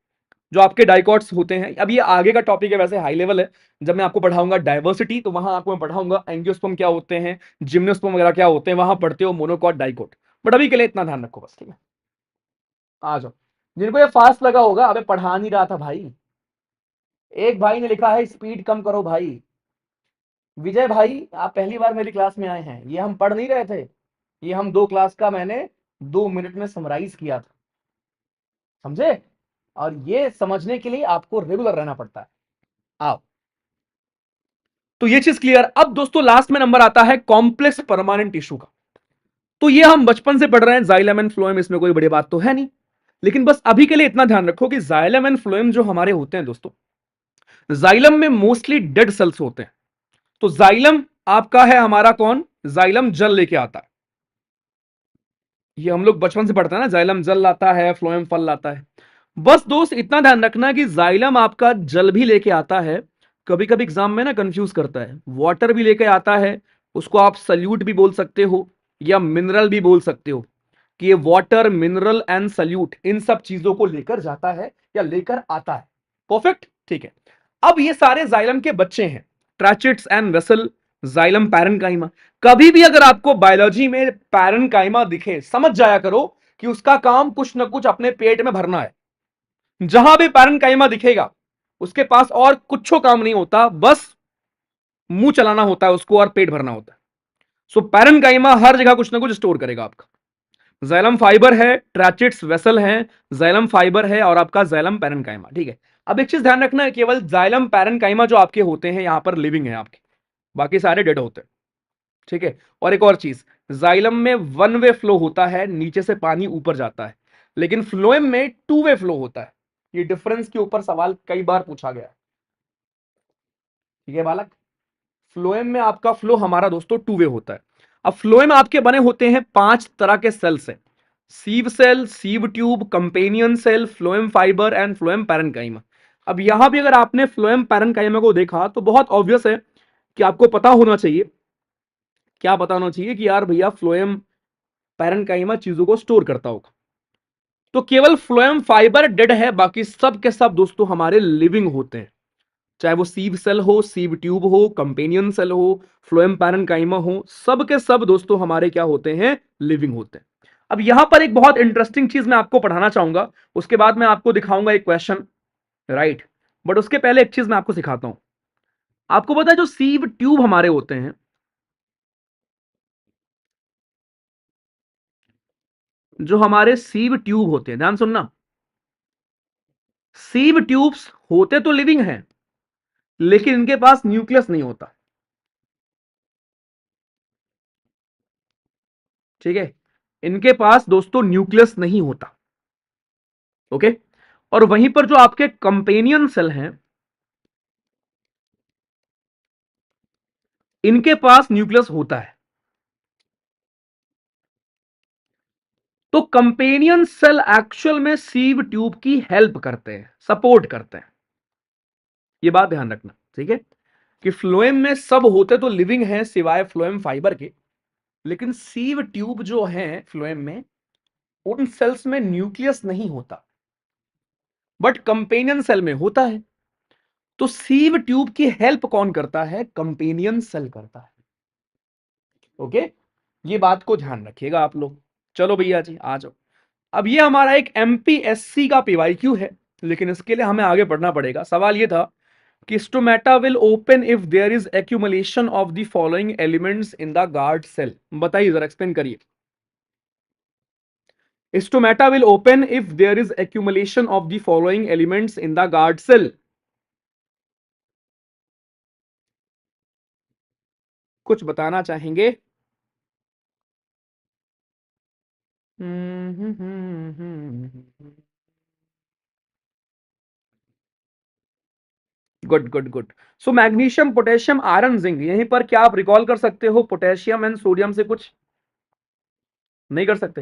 जो आपके डाइकॉट्स होते हैं। अब ये आगे का टॉपिक है, वैसे हाई लेवल है। जब मैं आपको पढ़ाऊंगा डाइवर्सिटी, तो वहां आपको मैं पढ़ाऊंगा एंजियोस्पर्म क्या होते हैं, जिम्नोस्पर्म वगैरह क्या होते हैं, वहां पढ़ते हो मोनोकॉट, डाइकॉट। बट अभी के लिए इतना ध्यान रखो बस, ठीक है। आ जाओ, जिनको ये फास्ट लगा होगा, अबे पढ़ा नहीं रहा था भाई। एक भाई ने लिखा है स्पीड कम करो भाई। विजय भाई, आप पहली बार मेरी क्लास में आए हैं, ये हम पढ़ नहीं रहे थे, ये हम 2 क्लास का मैंने 2 मिनट में समराइज किया था, समझे। और ये समझने के लिए आपको रेगुलर रहना पड़ता है। आओ, तो ये चीज क्लियर। अब दोस्तों लास्ट में नंबर आता है कॉम्प्लेक्स परमानेंट टिश्यू का। तो ये हम बचपन से पढ़ रहे हैं, जाइलम एंड फ्लोएम, इसमें कोई बड़ी बात तो है नहीं। लेकिन बस अभी के लिए इतना ध्यान रखो कि जाइलम एंड फ्लोएम जो हमारे होते हैं दोस्तों, जाइलम में मोस्टली डेड सेल्स होते हैं। तो जाइलम आपका है हमारा कौन, जाइलम जल लेके आता है। ये हम लोग बचपन से पढ़ते हैं ना, जाइलम जल लाता है, फ्लोएम फल लाता है। बस दोस्त इतना ध्यान रखना कि जाइलम आपका जल भी लेके आता है, कभी कभी एग्जाम में ना कंफ्यूज करता है, वाटर भी लेके आता है, उसको आप सल्यूट भी बोल सकते हो या मिनरल भी बोल सकते हो, कि ये वाटर, मिनरल एंड सल्यूट, इन सब चीजों को लेकर जाता है या लेकर आता है। परफेक्ट, ठीक है। अब ये सारे जाइलम के बच्चे हैं, ट्रैचेट्स एंड वेसल, जाइलम पैरेन्काइमा। कभी भी अगर आपको बायोलॉजी में पैरेन्काइमा दिखे, समझ जाया करो कि उसका काम कुछ ना कुछ अपने पेट में भरना है। जहां भी पैरेन्काइमा दिखेगा, उसके पास और कुछ काम नहीं होता, बस मुंह चलाना होता है उसको और पेट भरना होता है। सो पैरेन्काइमा हर जगह कुछ ना कुछ स्टोर करेगा आपका। जाइलम फाइबर है, ट्रैचेट्स वेसल है, जाइलम फाइबर है, और आपका जाइलम पैरेन्काइमा, ठीक है। अब एक चीज ध्यान रखना है, केवल जाइलम पैरेन्काइमा जो आपके होते हैं यहां पर लिविंग है आपके, बाकी सारे डेड होते हैं, ठीक है। और एक और चीज, जाइलम में 1 वे फ्लो होता है, नीचे से पानी ऊपर जाता है, लेकिन फ्लोएम में 2 वे फ्लो होता है। ये डिफरेंस के ऊपर सवाल कई बार पूछा गया है, ठीक है बालक। फ्लोएम में आपका फ्लो हमारा दोस्तों 2 वे होता है। अब फ्लोएम आपके बने होते हैं 5 तरह के सेल से, sieve cell, sieve tube, companion cell, phloem fibre and phloem parenchyma. अब यहां भी अगर आपने फ्लोएम पैरेन्काइमा को देखा तो बहुत ऑब्वियस है कि आपको पता होना चाहिए, क्या पता होना चाहिए कि यार भैया फ्लोएम पैरेन्काइमा चीजों को स्टोर करता होगा। तो केवल फ्लोएम फाइबर डेड है, बाकी सब के सब दोस्तों हमारे लिविंग होते हैं, चाहे वो सीव सेल हो, सीव ट्यूब हो, कंपेनियन सेल हो, फ्लोएम पैरेन्काइमा हो, सब के सब दोस्तों हमारे क्या होते हैं, लिविंग होते हैं। अब यहां पर एक बहुत इंटरेस्टिंग चीज मैं आपको पढ़ाना चाहूंगा, उसके बाद मैं आपको दिखाऊंगा एक क्वेश्चन, राइट। बट उसके पहले एक चीज मैं आपको सिखाता हूं। आपको पता है जो सीव ट्यूब हमारे होते हैं, जो हमारे सीव ट्यूब होते हैं, ध्यान सुनना, सीव ट्यूब्स होते तो लिविंग हैं, लेकिन इनके पास न्यूक्लियस नहीं होता। ठीक है, इनके पास दोस्तों न्यूक्लियस नहीं होता। ओके, और वहीं पर जो आपके कंपेनियन सेल हैं, इनके पास न्यूक्लियस होता है। तो कंपेनियन सेल एक्चुअल में सीव ट्यूब की हेल्प करते हैं, सपोर्ट करते हैं। ये बात ध्यान रखना, ठीक है, कि फ्लोएम में सब होते तो लिविंग हैं सिवाय फ्लोएम फाइबर के, लेकिन सीव ट्यूब जो है फ्लोएम में, उन सेल्स में न्यूक्लियस नहीं होता, बट कंपेनियन सेल में होता है। तो सीव ट्यूब की हेल्प कौन करता है? कंपेनियन सेल करता है। ओके, ये बात को ध्यान रखिएगा आप लोग। चलो भैया जी आ जाओ। अब ये हमारा एक एमपीएससी का पीवाईक्यू है, लेकिन इसके लिए हमें आगे बढ़ना पड़ेगा। सवाल ये था कि stomata will open if there is accumulation of the following elements in the guard cell. बताइए जरा, एक्सप्लेन करिए। Stomata will open if there is accumulation of the following elements in the guard cell. कुछ बताना चाहेंगे? Good good good. So magnesium, potassium, iron, zinc, यहीं पर क्या आप रिकॉल कर सकते हो पोटेशियम एंड सोडियम से? कुछ नहीं कर सकते?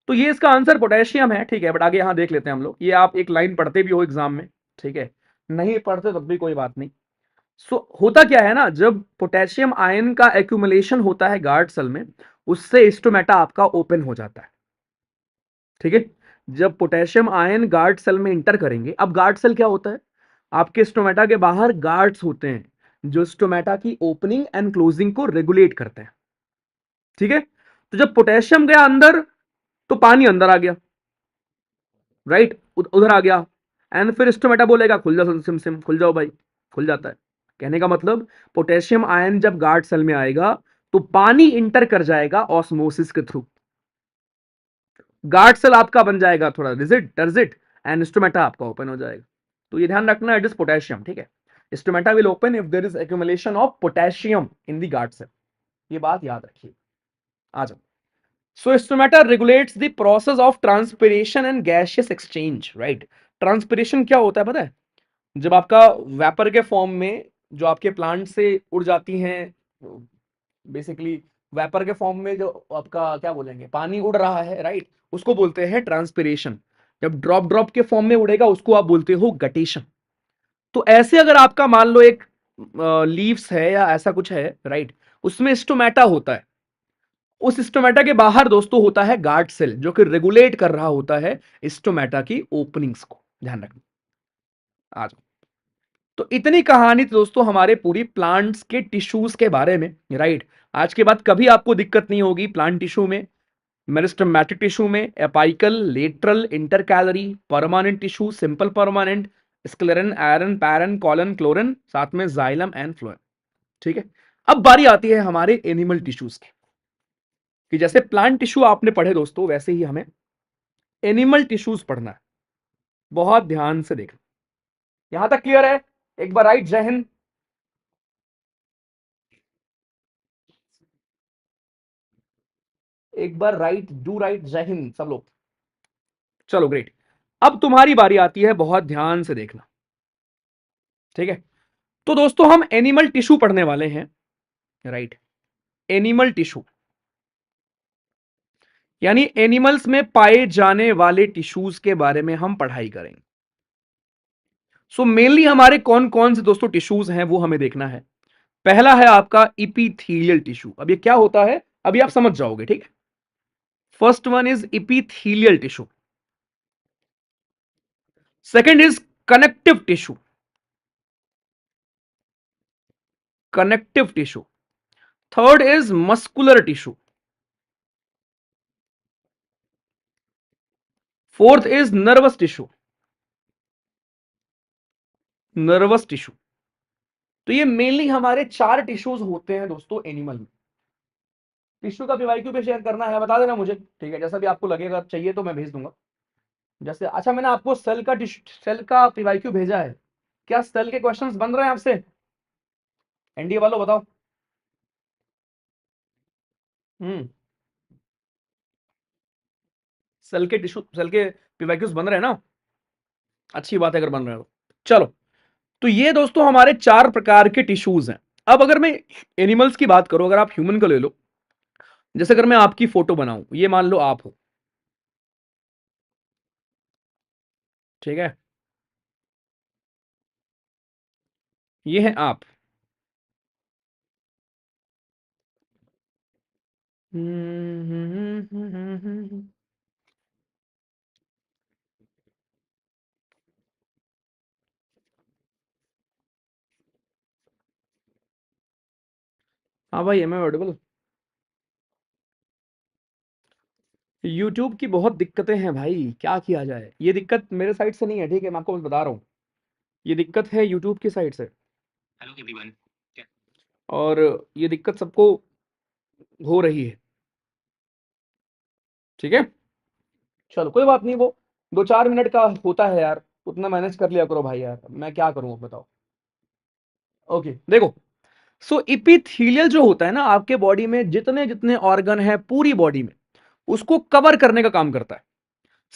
तो ये इसका आंसर पोटेशियम है, ठीक है। बट आगे यहां देख लेते हैं हम लोग, ये आप एक लाइन पढ़ते भी हो एग्जाम में, ठीक है, नहीं पढ़ते तब भी कोई बात नहीं। होता क्या है ना, जब पोटेशियम आयन का एक्यूमुलेशन होता है गार्ड सेल में, उससे स्टोमेटा आपका ओपन हो जाता है। ठीक है, जब पोटेशियम आयन गार्ड सेल में इंटर करेंगे, अब गार्ड सेल क्या होता है? आपके स्टोमेटा के बाहर गार्ड्स होते हैं जो स्टोमेटा की ओपनिंग एंड क्लोजिंग को रेगुलेट करते हैं। ठीक है, तो जब पोटेशियम गया अंदर, तो पानी अंदर आ गया, राइट, उधर आ गया, एंड फिर स्टोमेटा बोलेगा खुल जाओ सिम सिम, खुल जाओ भाई, खुल जाता है। कहने का मतलब, पोटेशियम आयन जब गार्ड सेल में आएगा, तो पानी इंटर कर जाएगा ऑस्मोसिस के थ्रू, गार्ड सेल आपका बन जाएगा थोड़ा रिजिड टर्जिड, एंड स्टोमेटा आपका ओपन हो जाएगा। तो ये ध्यान रखना, इट इज पोटेशियम, ठीक है। Stomata will open if there is accumulation of potassium in the guard cell. ये बात याद रखिए। आ जाओ। So stomata regulates the process of transpiration and gaseous exchange, right. Transpiration क्या होता है पता है? जब आपका वेपर के फॉर्म में जो आपके प्लांट से उड़ जाती हैं, बेसिकली वेपर के फॉर्म में जो आपका क्या बोलेंगे, पानी उड़ रहा है, राइट, उसको बोलते हैं ट्रांसपिरेशन। जब ड्रॉप ड्रॉप के फॉर्म में उड़ेगा, उसको आप बोलते हो गटेशन। तो ऐसे अगर आपका मान लो एक लीव्स है या ऐसा कुछ है, राइट, उसमें स्टोमेटा होता है, उस स्टोमेटा के बाहर दोस्तों होता है गार्ड सेल, जो कि रेगुलेट कर रहा होता है स्टोमेटा की ओपनिंग्स को। ध्यान रखना। आ जाओ। तो इतनी कहानी तो दोस्तों हमारे पूरी प्लांट्स के टिश्यूज के बारे में, राइट। आज के बाद कभी आपको दिक्कत नहीं होगी प्लांट टिश्यू में, मेरिस्टेमेटिक टिश्यू में, apical, lateral, intercalary, permanent tissue, simple permanent, scleren, iron, paren, collen, chloren, साथ में जाइलम एंड फ्लोएम। ठीक है, अब बारी आती है हमारे एनिमल टिश्यूज की, कि जैसे प्लांट टिश्यू आपने पढ़े दोस्तों, वैसे ही हमें एनिमल टिश्यूज पढ़ना है। बहुत ध्यान से देखना। यहां तक क्लियर है? एक बार राइट जय हिंद। एक बार राइट, डू राइट, जय हिंद सब लोग। चलो ग्रेट। अब तुम्हारी बारी आती है, बहुत ध्यान से देखना, ठीक है। तो दोस्तों हम एनिमल टिश्यू पढ़ने वाले हैं, राइट। एनिमल टिश्यू यानी एनिमल्स में पाए जाने वाले टिश्यूज के बारे में हम पढ़ाई करेंगे। सो मेनली हमारे कौन कौन से दोस्तों टिश्यूज हैं वो हमें देखना है। पहला है आपका इपीथीलियल टिश्यू। अब ये क्या होता है अभी आप समझ जाओगे, ठीक है। First one is epithelial tissue, second is connective tissue, connective tissue, third is muscular tissue, fourth is nervous tissue, nervous tissue. तो ये मेनली हमारे 4 टिश्यूज होते हैं दोस्तों एनिमल में। टिश्यू का पीवाईक्यू पे शेयर करना है बता देना मुझे, ठीक है, जैसा भी आपको लगेगा चाहिए तो मैं भेज दूंगा। जैसे अच्छा मैंने आपको सेल का पीवाईक्यू भेजा है, क्या सेल के क्वेश्चंस बन रहे हैं आपसे? एनडीए वालों बताओ। हम्म सेल के पीवाईक्यूज बन रहे हैं ना? अच्छी बात है अगर बन रहे हो तो। चलो, तो ये दोस्तों हमारे 4 प्रकार के टिश्यूज हैं। अब अगर मैं एनिमल्स की बात करूं, अगर आप ह्यूमन को ले लो, जैसे अगर मैं आपकी फोटो बनाऊं, ये मान लो आप हो, ठीक है, ये है आप। हाँ भाई, एम आई ऑडिबल? यूट्यूब की बहुत दिक्कतें हैं भाई, क्या किया जाए। ये दिक्कत मेरे साइड से नहीं है, ठीक है, मैं आपको बता रहा हूँ, ये दिक्कत है यूट्यूब की साइड से। Hello everyone. और ये दिक्कत सबको हो रही है, ठीक है। चलो कोई बात नहीं, वो 2-4 मिनट का होता है यार, उतना मैनेज कर लिया करो भाई यार, मैं क्या करूँ अब बताओ। ओके देखो, सो इपिथीलियल जो होता है ना, आपके बॉडी में जितने जितने ऑर्गन है पूरी बॉडी में, उसको कवर करने का काम करता है।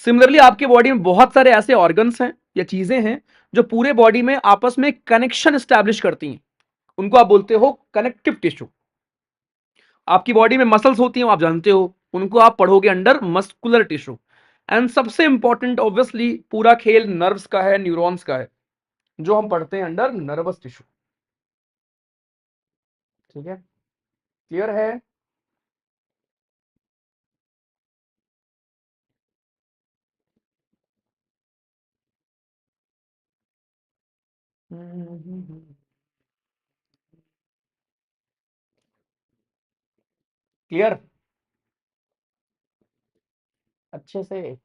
सिमिलरली आपके बॉडी में बहुत सारे ऐसे ऑर्गन्स हैं या चीजें हैं जो पूरे बॉडी में आपस में कनेक्शन स्टैब्लिश करती हैं, उनको आप बोलते हो कनेक्टिव टिश्यू। आपकी बॉडी में मसल्स होती हैं, आप जानते हो, उनको आप पढ़ोगे अंडर मस्कुलर टिश्यू। एंड सबसे इंपॉर्टेंट ऑब्वियसली पूरा खेल नर्व्स का है, न्यूरॉन्स का है, जो हम पढ़ते हैं अंडर नर्वस टिश्यू। ठीक है, क्लियर है? क्लियर अच्छे से?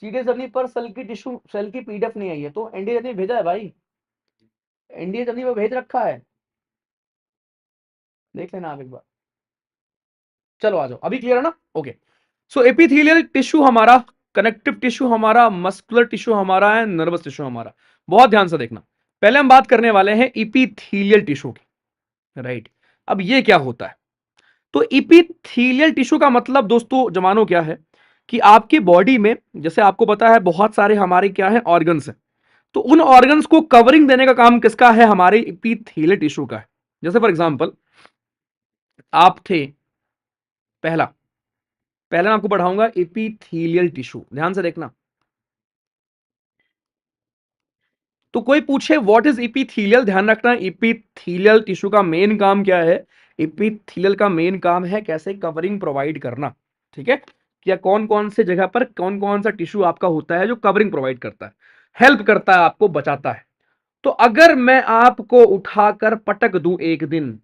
सीधे जर्नी पर सेल की पीडीएफ नहीं आई है तो एनडीए जर्नी भेजा है भाई, एनडीए जर्नी में भेज रखा है, देख लेना आप एक बार। चलो आ जाओ, अभी क्लियर है ना? ओके, सो एपिथेलियल टिश्यू हमारा, कनेक्टिव टिश्यू हमारा, मस्कुलर टिश्यू हमारा है, नर्वस टिश्यू हमारा। बहुत ध्यान से देखना, पहले हम बात करने वाले हैं इपिथेलियल टिश्यू की, राइट। अब ये क्या होता है? तो इपिथेलियल टिश्यू का मतलब दोस्तों जमानो क्या है कि आपकी बॉडी में, जैसे आपको पता है, बहुत सारे हमारे क्या है ऑर्गन्स हैं, तो उन ऑर्गन्स को कवरिंग देने का काम किसका है? हमारे इपिथेलियल टिश्यू का है। जैसे फॉर एग्जांपल आप थे, पहला पहले मैं आपको पढ़ाऊंगा एपिथेलियल टिश्यू, ध्यान से देखना। तो कोई पूछे व्हाट इज एपिथेलियल, ध्यान रखना एपिथेलियल टिश्यू का मेन काम क्या है? एपिथेलियल का मेन काम है कैसे कवरिंग प्रोवाइड करना, ठीक है। क्या कौन कौन से जगह पर कौन कौन सा टिश्यू आपका होता है जो कवरिंग प्रोवाइड करता है, हेल्प करता है, आपको बचाता है। तो अगर मैं आपको उठाकर पटक दूं एक दिन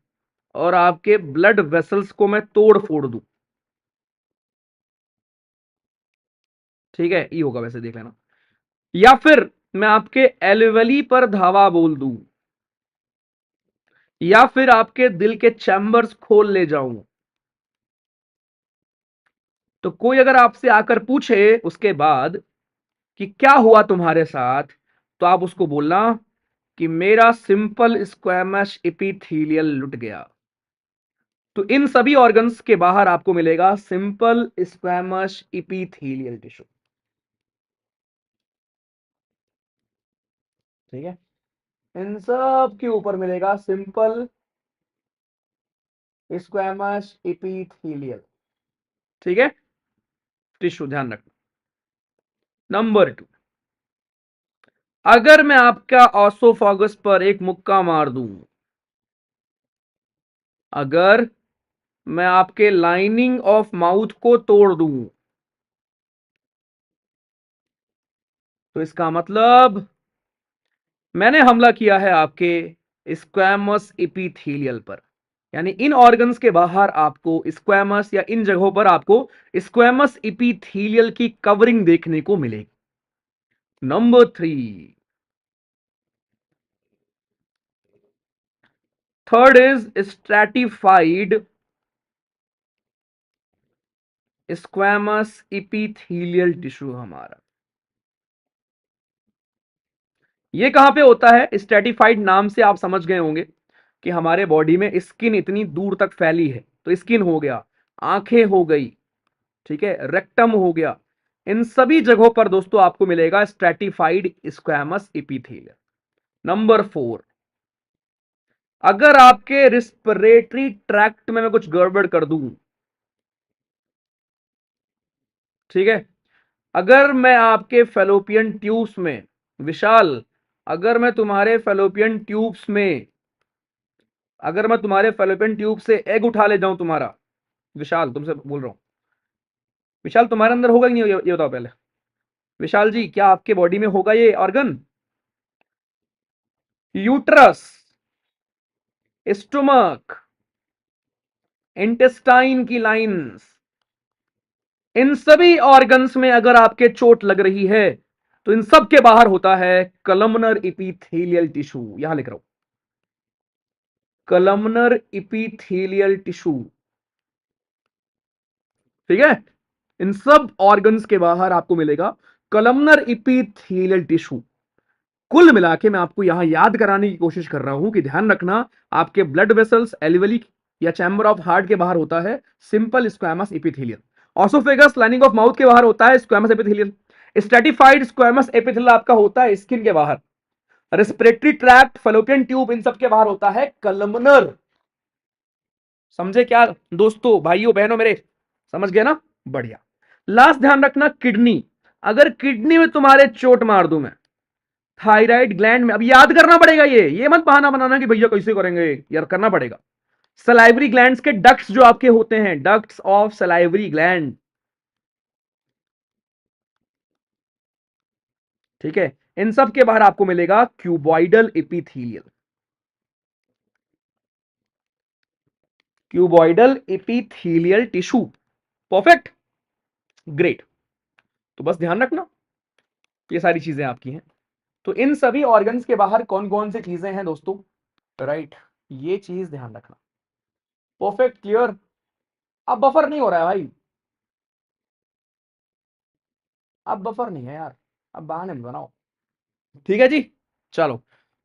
और आपके ब्लड वेसल्स को मैं तोड़ फोड़ दूं, ठीक है, ये होगा वैसे, देख लेना। या फिर मैं आपके एलवेली पर धावा बोल दूं, या फिर आपके दिल के चैम्बर्स खोल ले जाऊं, तो कोई अगर आपसे आकर पूछे उसके बाद कि क्या हुआ तुम्हारे साथ, तो आप उसको बोलना कि मेरा सिंपल स्क्वैमस एपिथेलियल लुट गया। तो इन सभी ऑर्गन्स के बाहर आपको मिलेगा सिंपल स्क्वैमस एपिथेलियल टिश्यू, ठीक है। इन सब के ऊपर मिलेगा सिंपल स्क्वैमस एपिथेलियल, ठीक है, टिश्यू, ध्यान रखना। नंबर 2, अगर मैं आपका ऑसोफागस पर एक मुक्का मार दूं, अगर मैं आपके लाइनिंग ऑफ माउथ को तोड़ दूं, तो इसका मतलब मैंने हमला किया है आपके स्क्वैमस एपिथेलियल पर। यानी इन ऑर्गन्स के बाहर आपको स्क्वैमस, या इन जगहों पर आपको स्क्वैमस एपिथेलियल की कवरिंग देखने को मिलेगी। Number 3, third is stratified squamous epithelial tissue हमारा। ये कहां पे होता है? स्ट्रैटिफाइड नाम से आप समझ गए होंगे कि हमारे बॉडी में स्किन इतनी दूर तक फैली है, तो स्किन हो गया, आंखें हो गई, ठीक है, रेक्टम हो गया, इन सभी जगहों पर दोस्तों आपको मिलेगा स्ट्रैटिफाइड स्क्वैमस इपीथेलियम। नंबर 4, अगर आपके रिस्पिरेटरी ट्रैक्ट में मैं कुछ गड़बड़ कर दूं, ठीक है, अगर मैं आपके फेलोपियन ट्यूब्स में, विशाल, अगर मैं तुम्हारे फेलोपियन ट्यूब्स में, अगर मैं तुम्हारे फेलोपियन ट्यूब से एग उठा ले जाऊं तुम्हारा, विशाल तुमसे बोल रहा हूं, विशाल तुम्हारे अंदर होगा कि नहीं, ये बताओ पहले। विशाल जी, क्या आपके बॉडी में होगा ये ऑर्गन? यूट्रस, स्टोमक, इंटेस्टाइन की लाइंस, इन सभी ऑर्गन्स में अगर आपके चोट लग रही है तो इन सब के बाहर होता है कलमनर इपीथेलियल टिश्यू। यहां लिख रहा हूं, कलमनर इपीथेलियल टिश्यू, ठीक है। इन सब ऑर्गन्स के बाहर आपको मिलेगा कलमनर इपीथेलियल टिश्यू। कुल मिला के मैं आपको यहां याद कराने की कोशिश कर रहा हूं कि ध्यान रखना, आपके ब्लड वेसल्स, एल्वियली या चैम्बर ऑफ हार्ट के बाहर होता है simple squamous epithelial. Oesophagus lining of mouth के बाहर होता है squamous epithelial. Stratified squamous epithelial आपका होता है स्किन के बाहर। रेस्पिरेटरी ट्रैक्ट, फैलोपियन ट्यूब, इन सब के बाहर होता है कलमनर। समझे क्या दोस्तों, भाइयों बहनों मेरे? समझ गए ना? बढ़िया। लास्ट ध्यान रखना, किडनी, अगर किडनी में तुम्हारे चोट मार दूं मैं, थायराइड ग्लैंड में, अब याद करना पड़ेगा, ये मत बहाना बनाना कि भैया कैसे करेंगे, यार करना पड़ेगा। सलाइवरी ग्लैंड्स के डक्ट्स जो आपके होते हैं, डक्ट्स ऑफ सलाइवरी ग्लैंड, ठीक है, इन सब के बाहर आपको मिलेगा cuboidal epithelial, cuboidal epithelial tissue. Perfect, great. तो बस ध्यान रखना, ये सारी चीजें आपकी हैं। तो इन सभी ऑर्गन्स के बाहर कौन कौन सी चीजें हैं दोस्तों, राइट, ये चीज ध्यान रखना। Perfect, clear. अब बफर नहीं हो रहा है भाई, अब बफर नहीं है यार, अब बहाने मत बनाओ, ठीक है जी। चलो,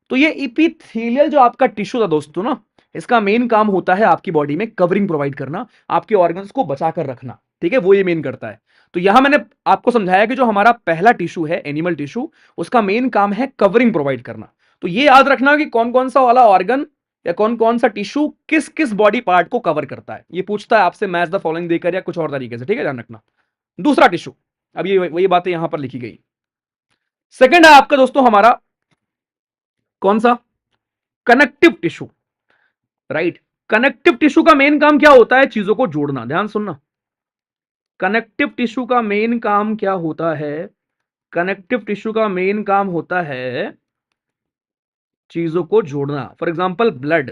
तो ये इपीथेलियल जो आपका टिश्यू था दोस्तों ना, इसका मेन काम होता है आपकी बॉडी में कवरिंग प्रोवाइड करना, आपके ऑर्गन्स को बचा कर रखना, ठीक है, वो ये मेन करता है। तो यहां मैंने आपको समझाया कि जो हमारा पहला टिश्यू है एनिमल टिश्यू, उसका मेन काम है कवरिंग प्रोवाइड करना। तो ये याद रखना कि कौन कौन सा वाला ऑर्गन या कौन कौन सा टिश्यू किस किस बॉडी पार्ट को कवर करता है, ये पूछता है आपसे मैच द फॉलोइंग देकर या कुछ और तरीके से, ठीक है, ध्यान रखना। दूसरा टिश्यू, अब ये वही बातें यहां पर लिखी गई। सेकंड है आपका दोस्तों हमारा कौन सा, connective tissue, right. Connective tissue का मेन काम क्या होता है, चीजों को जोड़ना, ध्यान सुनना। कनेक्टिव टिश्यू का मेन काम क्या होता है, कनेक्टिव टिश्यू का मेन काम होता है चीजों को जोड़ना। फॉर एग्जाम्पल ब्लड,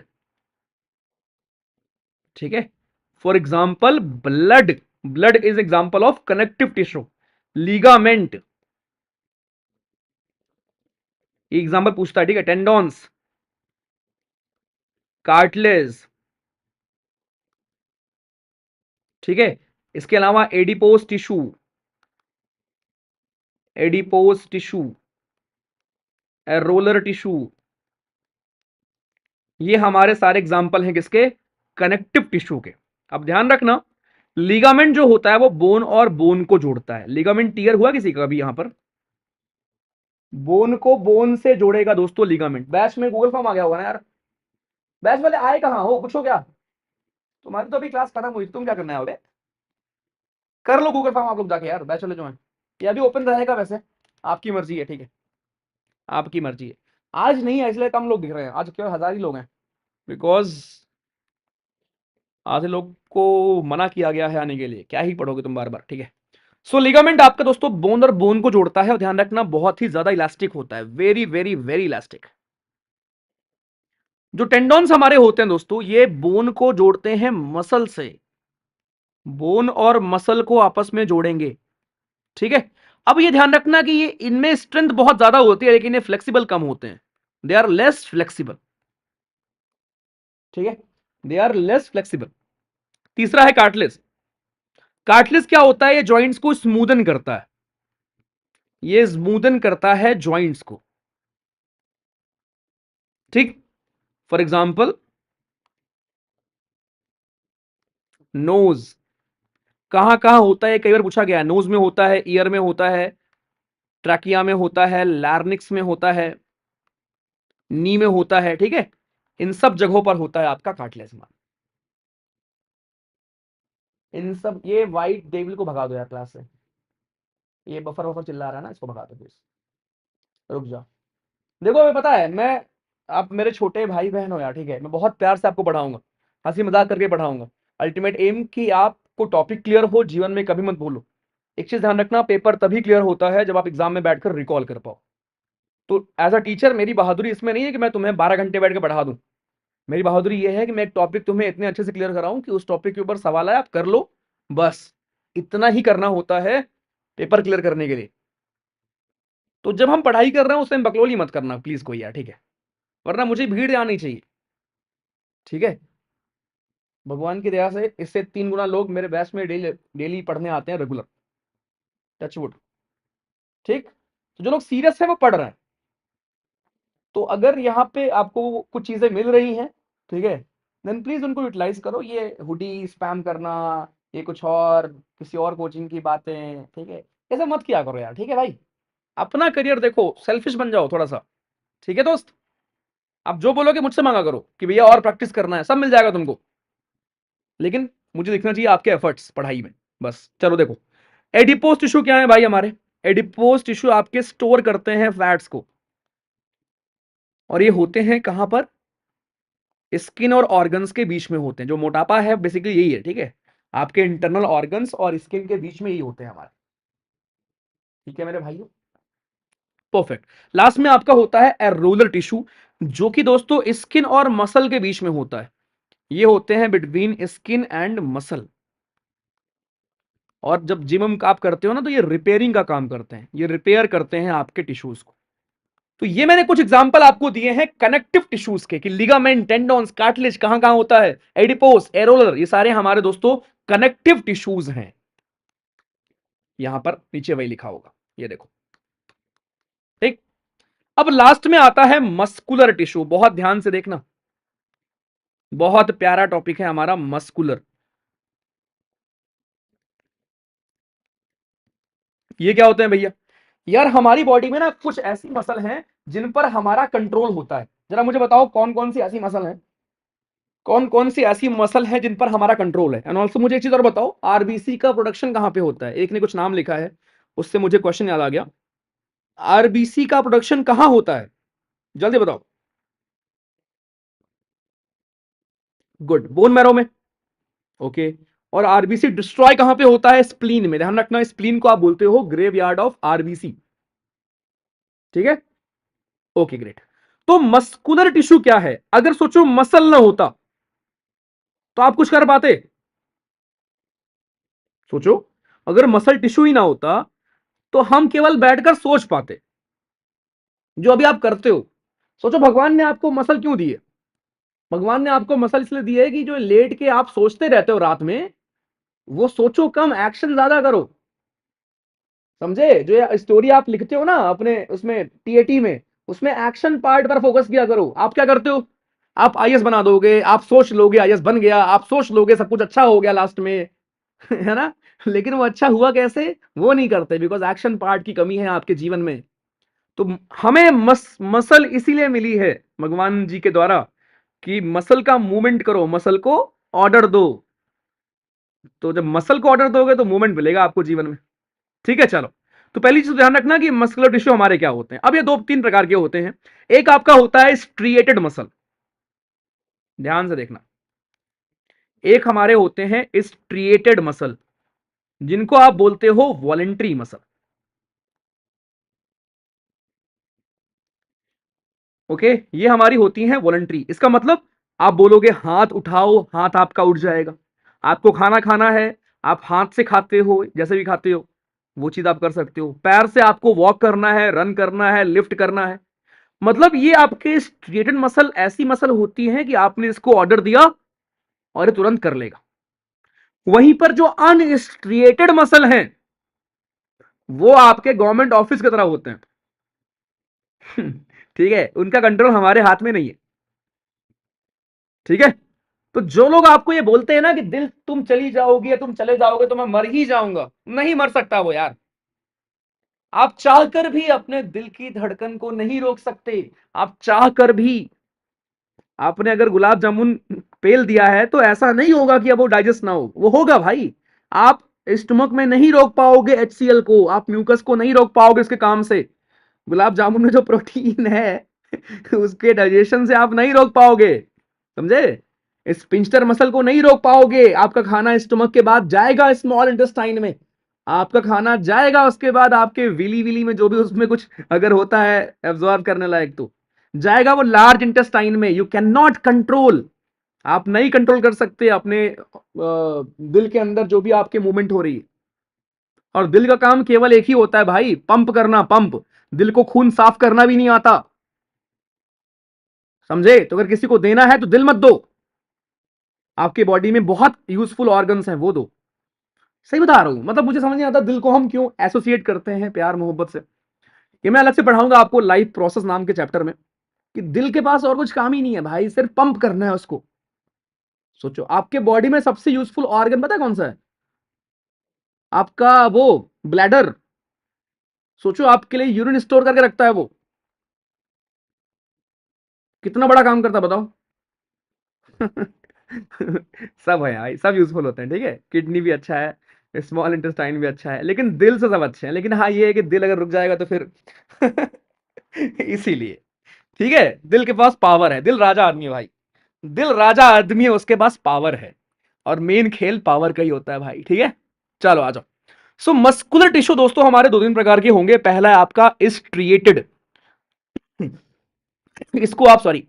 ठीक है, for example blood, blood is example of connective tissue. Ligament, example पूछता है, ठीक है, टेंडॉन्स, कार्टिलेज, ठीक है। इसके अलावा adipose tissue, adipose tissue, roller tissue, ये हमारे सारे एग्जाम्पल हैं किसके, कनेक्टिव टिश्यू के। अब ध्यान रखना, लिगामेंट जो होता है वो बोन और बोन को जोड़ता है। लिगामेंट टीयर हुआ किसी का भी यहां पर? बोन को बोन से जोड़ेगा दोस्तों लिगामेंट। बैच में गूगल फॉर्म आ गया होगा ना यार, बैच वाले आए कहां हो, पूछो क्या? तुम्हारी तो अभी क्लास खत्म हुई, तुम क्या करना है? कर लो गूगल फॉर्म आप लोग जाके यार, बैच वाले जो है। ये अभी ओपन रहेगा वैसे, आपकी मर्जी है, ठीक है, आपकी मर्जी है। आज नहीं है इसलिए कम लोग दिख रहे हैं, आज केवल 1000 ही लोग हैं, बिकॉज आधे लोग को मना किया गया है आने के लिए। क्या ही पढ़ोगे तुम बार बार, ठीक है। सो लिगामेंट आपका दोस्तों बोन और बोन को जोड़ता है, और ध्यान रखना बहुत ही ज्यादा इलास्टिक होता है, वेरी वेरी वेरी इलास्टिक। जो टेंडॉन्स हमारे होते हैं दोस्तों, ये बोन को जोड़ते हैं मसल से, बोन और मसल को आपस में जोड़ेंगे, ठीक है। अब ये ध्यान रखना कि ये इनमें स्ट्रेंथ बहुत ज्यादा होती है लेकिन ये फ्लेक्सिबल कम होते हैं, दे आर लेस फ्लेक्सिबल। ठीक है, दे आर लेस फ्लेक्सिबल। तीसरा है कार्टिलेज। कार्टिलेज क्या होता है? ये जॉइंट्स को स्मूदन करता है, ये स्मूदन करता है जॉइंट्स को। ठीक, फॉर एग्जाम्पल नोज, कहां कहां होता है? कई बार पूछा गया है, नोज में होता है, ईयर में होता है, ट्रैकिया में होता है, लैर्निक्स में होता है, नी में होता है। ठीक है, इन सब जगहों पर होता है आपका कार्टिलेज। इन सब, ये व्हाइट डेविल को भगा दो यार क्लास से, ये बफर वफर चिल्ला रहा है ना, इसको भगा दो प्लीज। रुक जाओ। देखो हमें पता है, मैं, आप मेरे छोटे भाई बहन हो यार, ठीक है, मैं बहुत प्यार से आपको पढ़ाऊंगा, हंसी मजाक करके पढ़ाऊंगा। अल्टीमेट एम कि आपको टॉपिक क्लियर हो, जीवन में कभी मत भूलो। एक चीज ध्यान रखना, पेपर तभी क्लियर होता है जब आप एग्जाम में बैठकर रिकॉल कर पाओ। तो एज अ टीचर मेरी बहादुरी इसमें नहीं है कि मैं तुम्हें 12 घंटे बैठ के पढ़ा दूं। मेरी बहादुरी यह है कि मैं एक टॉपिक तुम्हें इतने अच्छे से क्लियर कराऊं कि उस टॉपिक के ऊपर सवाल आए आप कर लो, बस इतना ही करना होता है पेपर क्लियर करने के लिए। तो जब हम पढ़ाई कर रहे हैं उस टाइम बकलोल ही मत करना प्लीज कोई यार, ठीक है, वरना मुझे भीड़ आनी चाहिए। ठीक है, भगवान की दया से इससे 3 गुना लोग मेरे बैच में डेली डेली पढ़ने आते हैं रेगुलर, टचवुड। ठीक, तो जो लोग सीरियस है वो पढ़ रहे हैं। तो अगर यहाँ पे आपको कुछ चीजें मिल रही हैं, ठीक है, देन प्लीज उनको यूटिलाइज करो। ये हुडी स्पैम करना, ये कुछ और किसी और कोचिंग की बातें, ठीक है, ऐसा मत किया करो यार, ठीक है भाई। अपना करियर देखो, सेल्फिश बन जाओ थोड़ा सा। ठीक है दोस्त, आप जो बोलोगे मुझसे मांगा करो कि भैया और प्रैक्टिस करना है, सब मिल जाएगा तुमको, लेकिन मुझे दिखना चाहिए आपके एफर्ट्स पढ़ाई में, बस। चलो देखो, एडिपोज टिश्यू क्या है भाई हमारे? एडिपोज टिश्यू आपके स्टोर करते हैं फैट्स को, और ये होते हैं कहां पर? स्किन और ऑर्गन्स के बीच में होते हैं। जो मोटापा है बेसिकली यही है, ठीक है, आपके इंटरनल ऑर्गन्स और स्किन के बीच में ही होते हैं हमारे। ठीक है मेरे भाइयों, परफेक्ट। लास्ट में आपका होता है एरोलर टिश्यू, जो कि दोस्तों स्किन और मसल के बीच में होता है। ये होते हैं बिटवीन स्किन एंड मसल। और जब जिम आप करते हो ना, तो ये रिपेयरिंग का काम करते हैं, ये रिपेयर करते हैं आपके टिश्यूज को। तो ये मैंने कुछ एग्जांपल आपको दिए हैं कनेक्टिव टिश्यूज के, कि लिगामेंट, टेंडॉन्स, कार्टिलेज कहां कहां होता है, एडिपोस, एरोलर, ये सारे हमारे दोस्तों कनेक्टिव टिश्यूज हैं। यहां पर नीचे वही लिखा होगा, ये देखो। ठीक, अब लास्ट में आता है मस्कुलर टिश्यू। बहुत ध्यान से देखना, बहुत प्यारा टॉपिक है हमारा मस्कुलर। ये क्या होते हैं भैया? यार हमारी बॉडी में ना कुछ ऐसी मसल हैं जिन पर हमारा कंट्रोल होता है। जरा मुझे बताओ कौन कौन सी ऐसी मसल हैं, कौन कौन सी ऐसी मसल है जिन पर हमारा कंट्रोल है। एंड ऑल्सो मुझे एक चीज और बताओ, आरबीसी का प्रोडक्शन कहां पे होता है? एक ने कुछ नाम लिखा है, उससे मुझे क्वेश्चन याद आ गया। आरबीसी का प्रोडक्शन कहां होता है, जल्दी बताओ। गुड, बोन मैरो में। ओके, और आरबीसी डिस्ट्रॉय कहां पे होता है? स्प्लीन में। ध्यान रखना, स्प्लीन को आप बोलते हो ग्रेव यार्ड ऑफ आरबीसी। ठीक है, ओके ग्रेट। तो मस्कुलर टिश्यू क्या है? अगर सोचो मसल ना होता तो आप कुछ कर पाते? सोचो, अगर मसल टिश्यू ही ना होता तो हम केवल बैठकर सोच पाते, जो अभी आप करते हो। सोचो, भगवान ने आपको मसल क्यों दी है? भगवान ने आपको मसल इसलिए दी है कि जो लेट के आप सोचते रहते हो रात में, वो सोचो कम, एक्शन ज्यादा करो। समझे? जो ये स्टोरी आप लिखते हो ना अपने उसमें टीएटी में, उसमें एक्शन पार्ट पर फोकस किया करो। आप क्या करते हो? आप आईएएस बना दोगे, आप सोच लोगे आईएएस बन गया, आप सोच लोगे सब कुछ अच्छा हो गया लास्ट में, है ना? लेकिन वो अच्छा हुआ कैसे, वो नहीं करते, बिकॉज एक्शन पार्ट की कमी है आपके जीवन में। तो हमें मसल इसीलिए मिली है भगवान जी के द्वारा, कि मसल का मूवमेंट करो, मसल को ऑर्डर दो। तो जब मसल को ऑर्डर दोगे तो मूवमेंट मिलेगा आपको जीवन में। ठीक है, चलो। तो पहली चीज ध्यान रखना कि मस्कुलर टिश्यू हमारे क्या होते हैं। अब ये दो तीन प्रकार के होते हैं। एक आपका होता है स्ट्रिएटेड मसल, ध्यान से देखना। एक हमारे होते हैं स्ट्रिएटेड मसल, जिनको आप बोलते हो वॉलेंट्री मसल। ओके, ये हमारी होती हैं वॉलंटरी। इसका मतलब आप बोलोगे हाथ उठाओ, हाथ आपका उठ जाएगा। आपको खाना खाना है, आप हाथ से खाते हो, जैसे भी खाते हो वो चीज आप कर सकते हो। पैर से आपको वॉक करना है, रन करना है, लिफ्ट करना है, मतलब ये आपके स्ट्रिएटेड मसल ऐसी मसल होती है कि आपने इसको ऑर्डर दिया और ये तुरंत कर लेगा। वहीं पर जो अनस्ट्रिएटेड मसल हैं वो आपके गवर्नमेंट ऑफिस की तरह होते हैं। ठीक है, उनका कंट्रोल हमारे हाथ में नहीं है। ठीक है, तो जो लोग आपको ये बोलते हैं ना कि दिल तुम चली जाओगी या तुम चले जाओगे तो मैं मर ही जाऊंगा, नहीं मर सकता वो यार। आप चाहकर भी अपने दिल की धड़कन को नहीं रोक सकते। आप चाहकर भी, आपने अगर गुलाब जामुन पेल दिया है तो ऐसा नहीं होगा कि अब वो डाइजेस्ट ना हो, वो होगा भाई। आप स्टमक में नहीं रोक पाओगे HCl को, आप म्यूकस को नहीं रोक पाओगे इसके काम से। गुलाब जामुन में जो प्रोटीन है उसके डाइजेशन से आप नहीं रोक पाओगे, समझे? स्पिंस्टर मसल को नहीं रोक पाओगे। आपका खाना स्टमक के बाद जाएगा स्मॉल इंटेस्टाइन में, आपका खाना जाएगा, उसके बाद आपके विली विली में जो भी उसमें कुछ अगर होता है एब्जॉर्ब करने लायक तो जाएगा वो लार्ज इंटेस्टाइन में। यू कैन नॉट कंट्रोल, आप नहीं कंट्रोल कर सकते अपने दिल के अंदर जो भी आपके मूवमेंट हो रही है। और दिल का काम केवल एक ही होता है भाई, पंप करना, पंप। दिल को खून साफ करना भी नहीं आता, समझे? तो अगर किसी को देना है तो दिल मत दो, आपके बॉडी में बहुत यूजफुल ऑर्गन्स हैं वो दो। सही बता रहा हूं, मतलब मुझे समझ नहीं आता दिल को हम क्यों एसोसिएट करते हैं प्यार मोहब्बत से। ये मैं अलग से पढ़ाऊंगा आपको लाइफ प्रोसेस नाम के चैप्टर में, कि दिल के पास और कुछ काम ही नहीं है भाई, सिर्फ पंप करना है उसको। सोचो, आपके बॉडी में सबसे यूजफुल ऑर्गन पता है कौन सा है? आपका वो ब्लैडर। सोचो, आपके लिए यूरिन स्टोर करके रखता है वो, कितना बड़ा काम करता है बताओ। सब है भाई, सब यूजफुल होते हैं। ठीक है, किडनी भी अच्छा है, स्मॉल इंटेस्टाइन भी अच्छा है, लेकिन दिल से सब अच्छे हैं। लेकिन हाँ ये है कि दिल अगर रुक जाएगा तो फिर इसीलिए। ठीक है, दिल के पास पावर है, दिल राजा आदमी है भाई, दिल राजा आदमी है, उसके पास पावर है। और मेन खेल पावर का ही होता है भाई। ठीक है, चलो आ जाओ। सो मस्कुलर टिश्यू दोस्तों हमारे दो तीन प्रकार के होंगे। पहला है आपका स्ट्रिएटेड, इसको आप सॉरी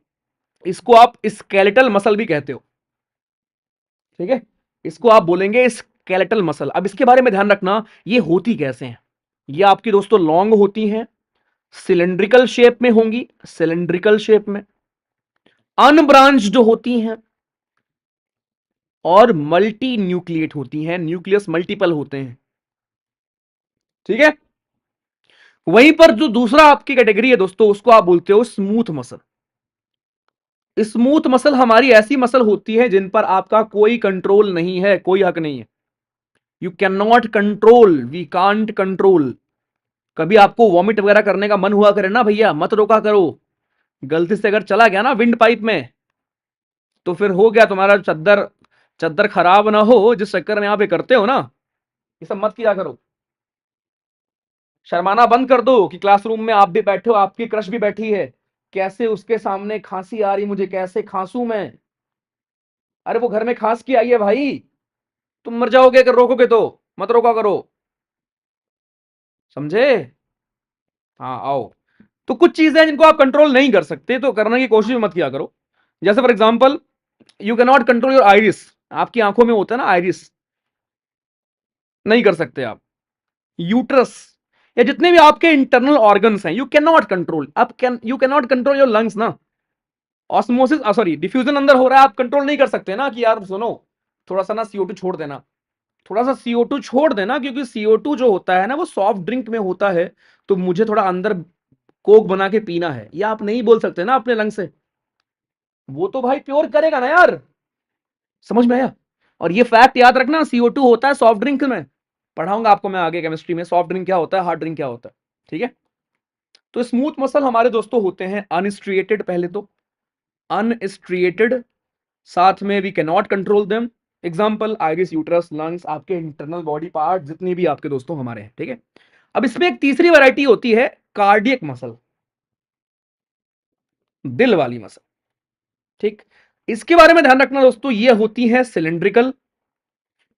इसको आप स्केलेटल मसल भी कहते हो। ठीक है, इसको आप बोलेंगे स्केलेटल मसल। अब इसके बारे में ध्यान रखना, ये होती कैसे हैं। ये आपकी दोस्तों लॉन्ग होती हैं, सिलेंड्रिकल शेप में होंगी, सिलेंड्रिकल शेप में, अनब्रांच्ड होती हैं, और मल्टी न्यूक्लिएट होती हैं, न्यूक्लियस मल्टीपल होते हैं। ठीक है, वहीं पर जो दूसरा आपकी कैटेगरी है दोस्तों, उसको आप बोलते हो स्मूथ मसल। स्मूथ मसल हमारी ऐसी मसल होती है जिन पर आपका कोई कंट्रोल नहीं है, कोई हक नहीं है। You can not control, we can't control. कभी आपको वॉमिट वगैरह करने का मन हुआ करे ना भैया, मत रोका करो। गलती से अगर चला गया ना विंड पाइप में, तो फिर हो गया तुम्हारा चद्दर, चद्दर खराब ना हो, जिस चक्कर में आप ये करते हो ना, ये सब मत किया करो। शर्माना बंद कर दो कि क्लासरूम में आप भी बैठे हो, आपकी क्रश भी बैठी है, कैसे उसके सामने खांसी आ रही, मुझे कैसे खांसू मैं। अरे वो घर में खांस की आई है भाई, तुम मर जाओगे अगर रोकोगे तो, मत रोका करो, समझे? हाँ आओ। तो कुछ चीजें हैं जिनको आप कंट्रोल नहीं कर सकते, तो करने की कोशिश मत किया करो। जैसे for example, you can not control your iris, आपकी आंखों में होता है ना आइरिस, नहीं कर सकते आप। यूट्रस, या जितने भी आपके इंटरनल ऑर्गन्स हैं, यू कैन नॉट कंट्रोल। आप you can not control your lungs ना, ऑस्मोसिस सॉरी डिफ्यूजन अंदर हो रहा है, आप कंट्रोल नहीं कर सकते ना कि यार सुनो थोड़ा सा ना CO2 छोड़ देना, थोड़ा सा CO2 छोड़ देना, क्योंकि CO2 जो होता है ना वो सॉफ्ट ड्रिंक में होता है, तो मुझे थोड़ा अंदर कोक बना के पीना है, ये आप नहीं बोल सकते ना अपने लंग से। वो तो भाई प्योर करेगा ना यार, समझ में आया? और ये फैक्ट याद रखना, CO2 होता है सॉफ्ट ड्रिंक में, पढ़ाऊंगा आपको मैं आगे केमिस्ट्री में, सॉफ्ट ड्रिंक क्या होता है, हार्ड ड्रिंक क्या होता है। ठीक है, तो स्मूथ मसल हमारे दोस्तों होते हैं अनस्ट्रिएटेड, पहले तो अनस्ट्रिएटेड, साथ में we can not control them. Example iris, uterus, lungs, आपके इंटरनल बॉडी पार्ट जितने भी आपके दोस्तों हमारे हैं। ठीक है, अब इसमें एक तीसरी वैरायटी होती है कार्डियक मसल, दिल वाली मसल। ठीक, इसके बारे में ध्यान रखना दोस्तों, ये होती है सिलेंड्रिकल,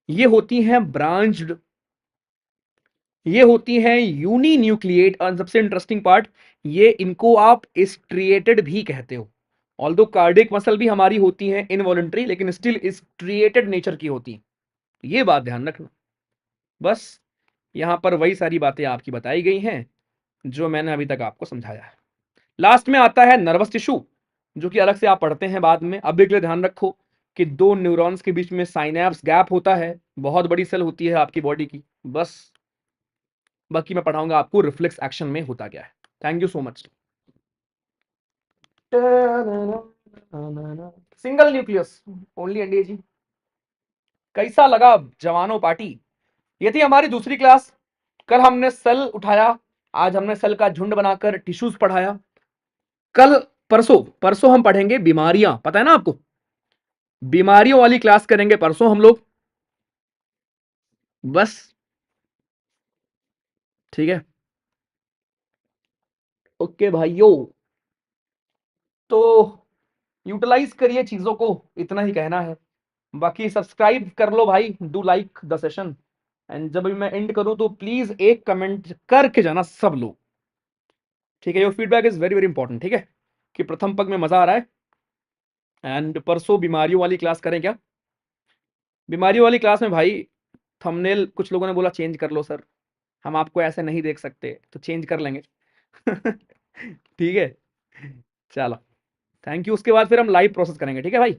ये होती हैं ब्रांच्ड, ये होती हैं यूनी न्यूक्लिएट, और सबसे इंटरेस्टिंग पार्ट, ये इनको आप स्ट्रिएटेड भी कहते हो। ऑल्दो कार्डियक मसल भी हमारी होती हैं इनवॉलेंट्री, लेकिन स्टिल स्ट्रिएटेड नेचर की होती हैं। ये बात ध्यान रखना। बस यहां पर वही सारी बातें आपकी बताई गई हैं जो मैंने अभी तक आपको समझाया है। लास्ट में आता है नर्वस टिश्यू, जो कि अलग से आप पढ़ते हैं बाद में। अभी के लिए ध्यान रखो कि दो न्यूरॉन्स के बीच में साइनैप्स गैप होता है, बहुत बड़ी सेल होती है आपकी बॉडी की, बस। बाकी मैं पढ़ाऊंगा आपको रिफ्लेक्स एक्शन में होता क्या है। Thank you so much. Single nucleus only NDAG. कैसा लगा जवानों पार्टी? ये थी हमारी दूसरी क्लास। कल हमने सेल उठाया, आज हमने सेल का झुंड बनाकर टिश्यूज पढ़ाया। कल परसों परसों हम पढ़ेंगे बीमारियां, पता है ना आपको, बीमारियों वाली क्लास करेंगे परसों हम लोग, बस। ठीक है, ओके भाइयों, तो यूटिलाइज करिए चीजों को, इतना ही कहना है। बाकी सब्सक्राइब कर लो भाई, do like the session, and जब भी मैं एंड करूं तो प्लीज एक कमेंट करके जाना सब लोग, ठीक है? Your feedback is very very important, ठीक है? कि प्रथम पग में मजा आ रहा है। एंड परसों बीमारियों वाली क्लास करें क्या? बीमारियों वाली क्लास में भाई थंबनेल कुछ लोगों ने बोला चेंज कर लो सर, हम आपको ऐसे नहीं देख सकते, तो चेंज कर लेंगे। ठीक है, चलो, थैंक यू। उसके बाद फिर हम लाइव प्रोसेस करेंगे, ठीक है भाई?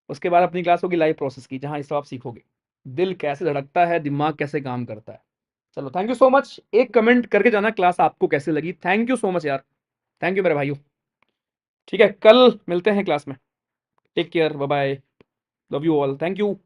उसके बाद अपनी क्लास होगी लाइव प्रोसेस की, जहां इसको आप सीखोगे दिल कैसे धड़कता है, दिमाग कैसे काम करता है। चलो, थैंक यू सो मच। एक कमेंट करके जाना क्लास आपको कैसे लगी। थैंक यू सो मच यार, थैंक यू मेरे भाइयों। ठीक है, कल मिलते हैं क्लास में। Take care, bye bye, love you all, thank you.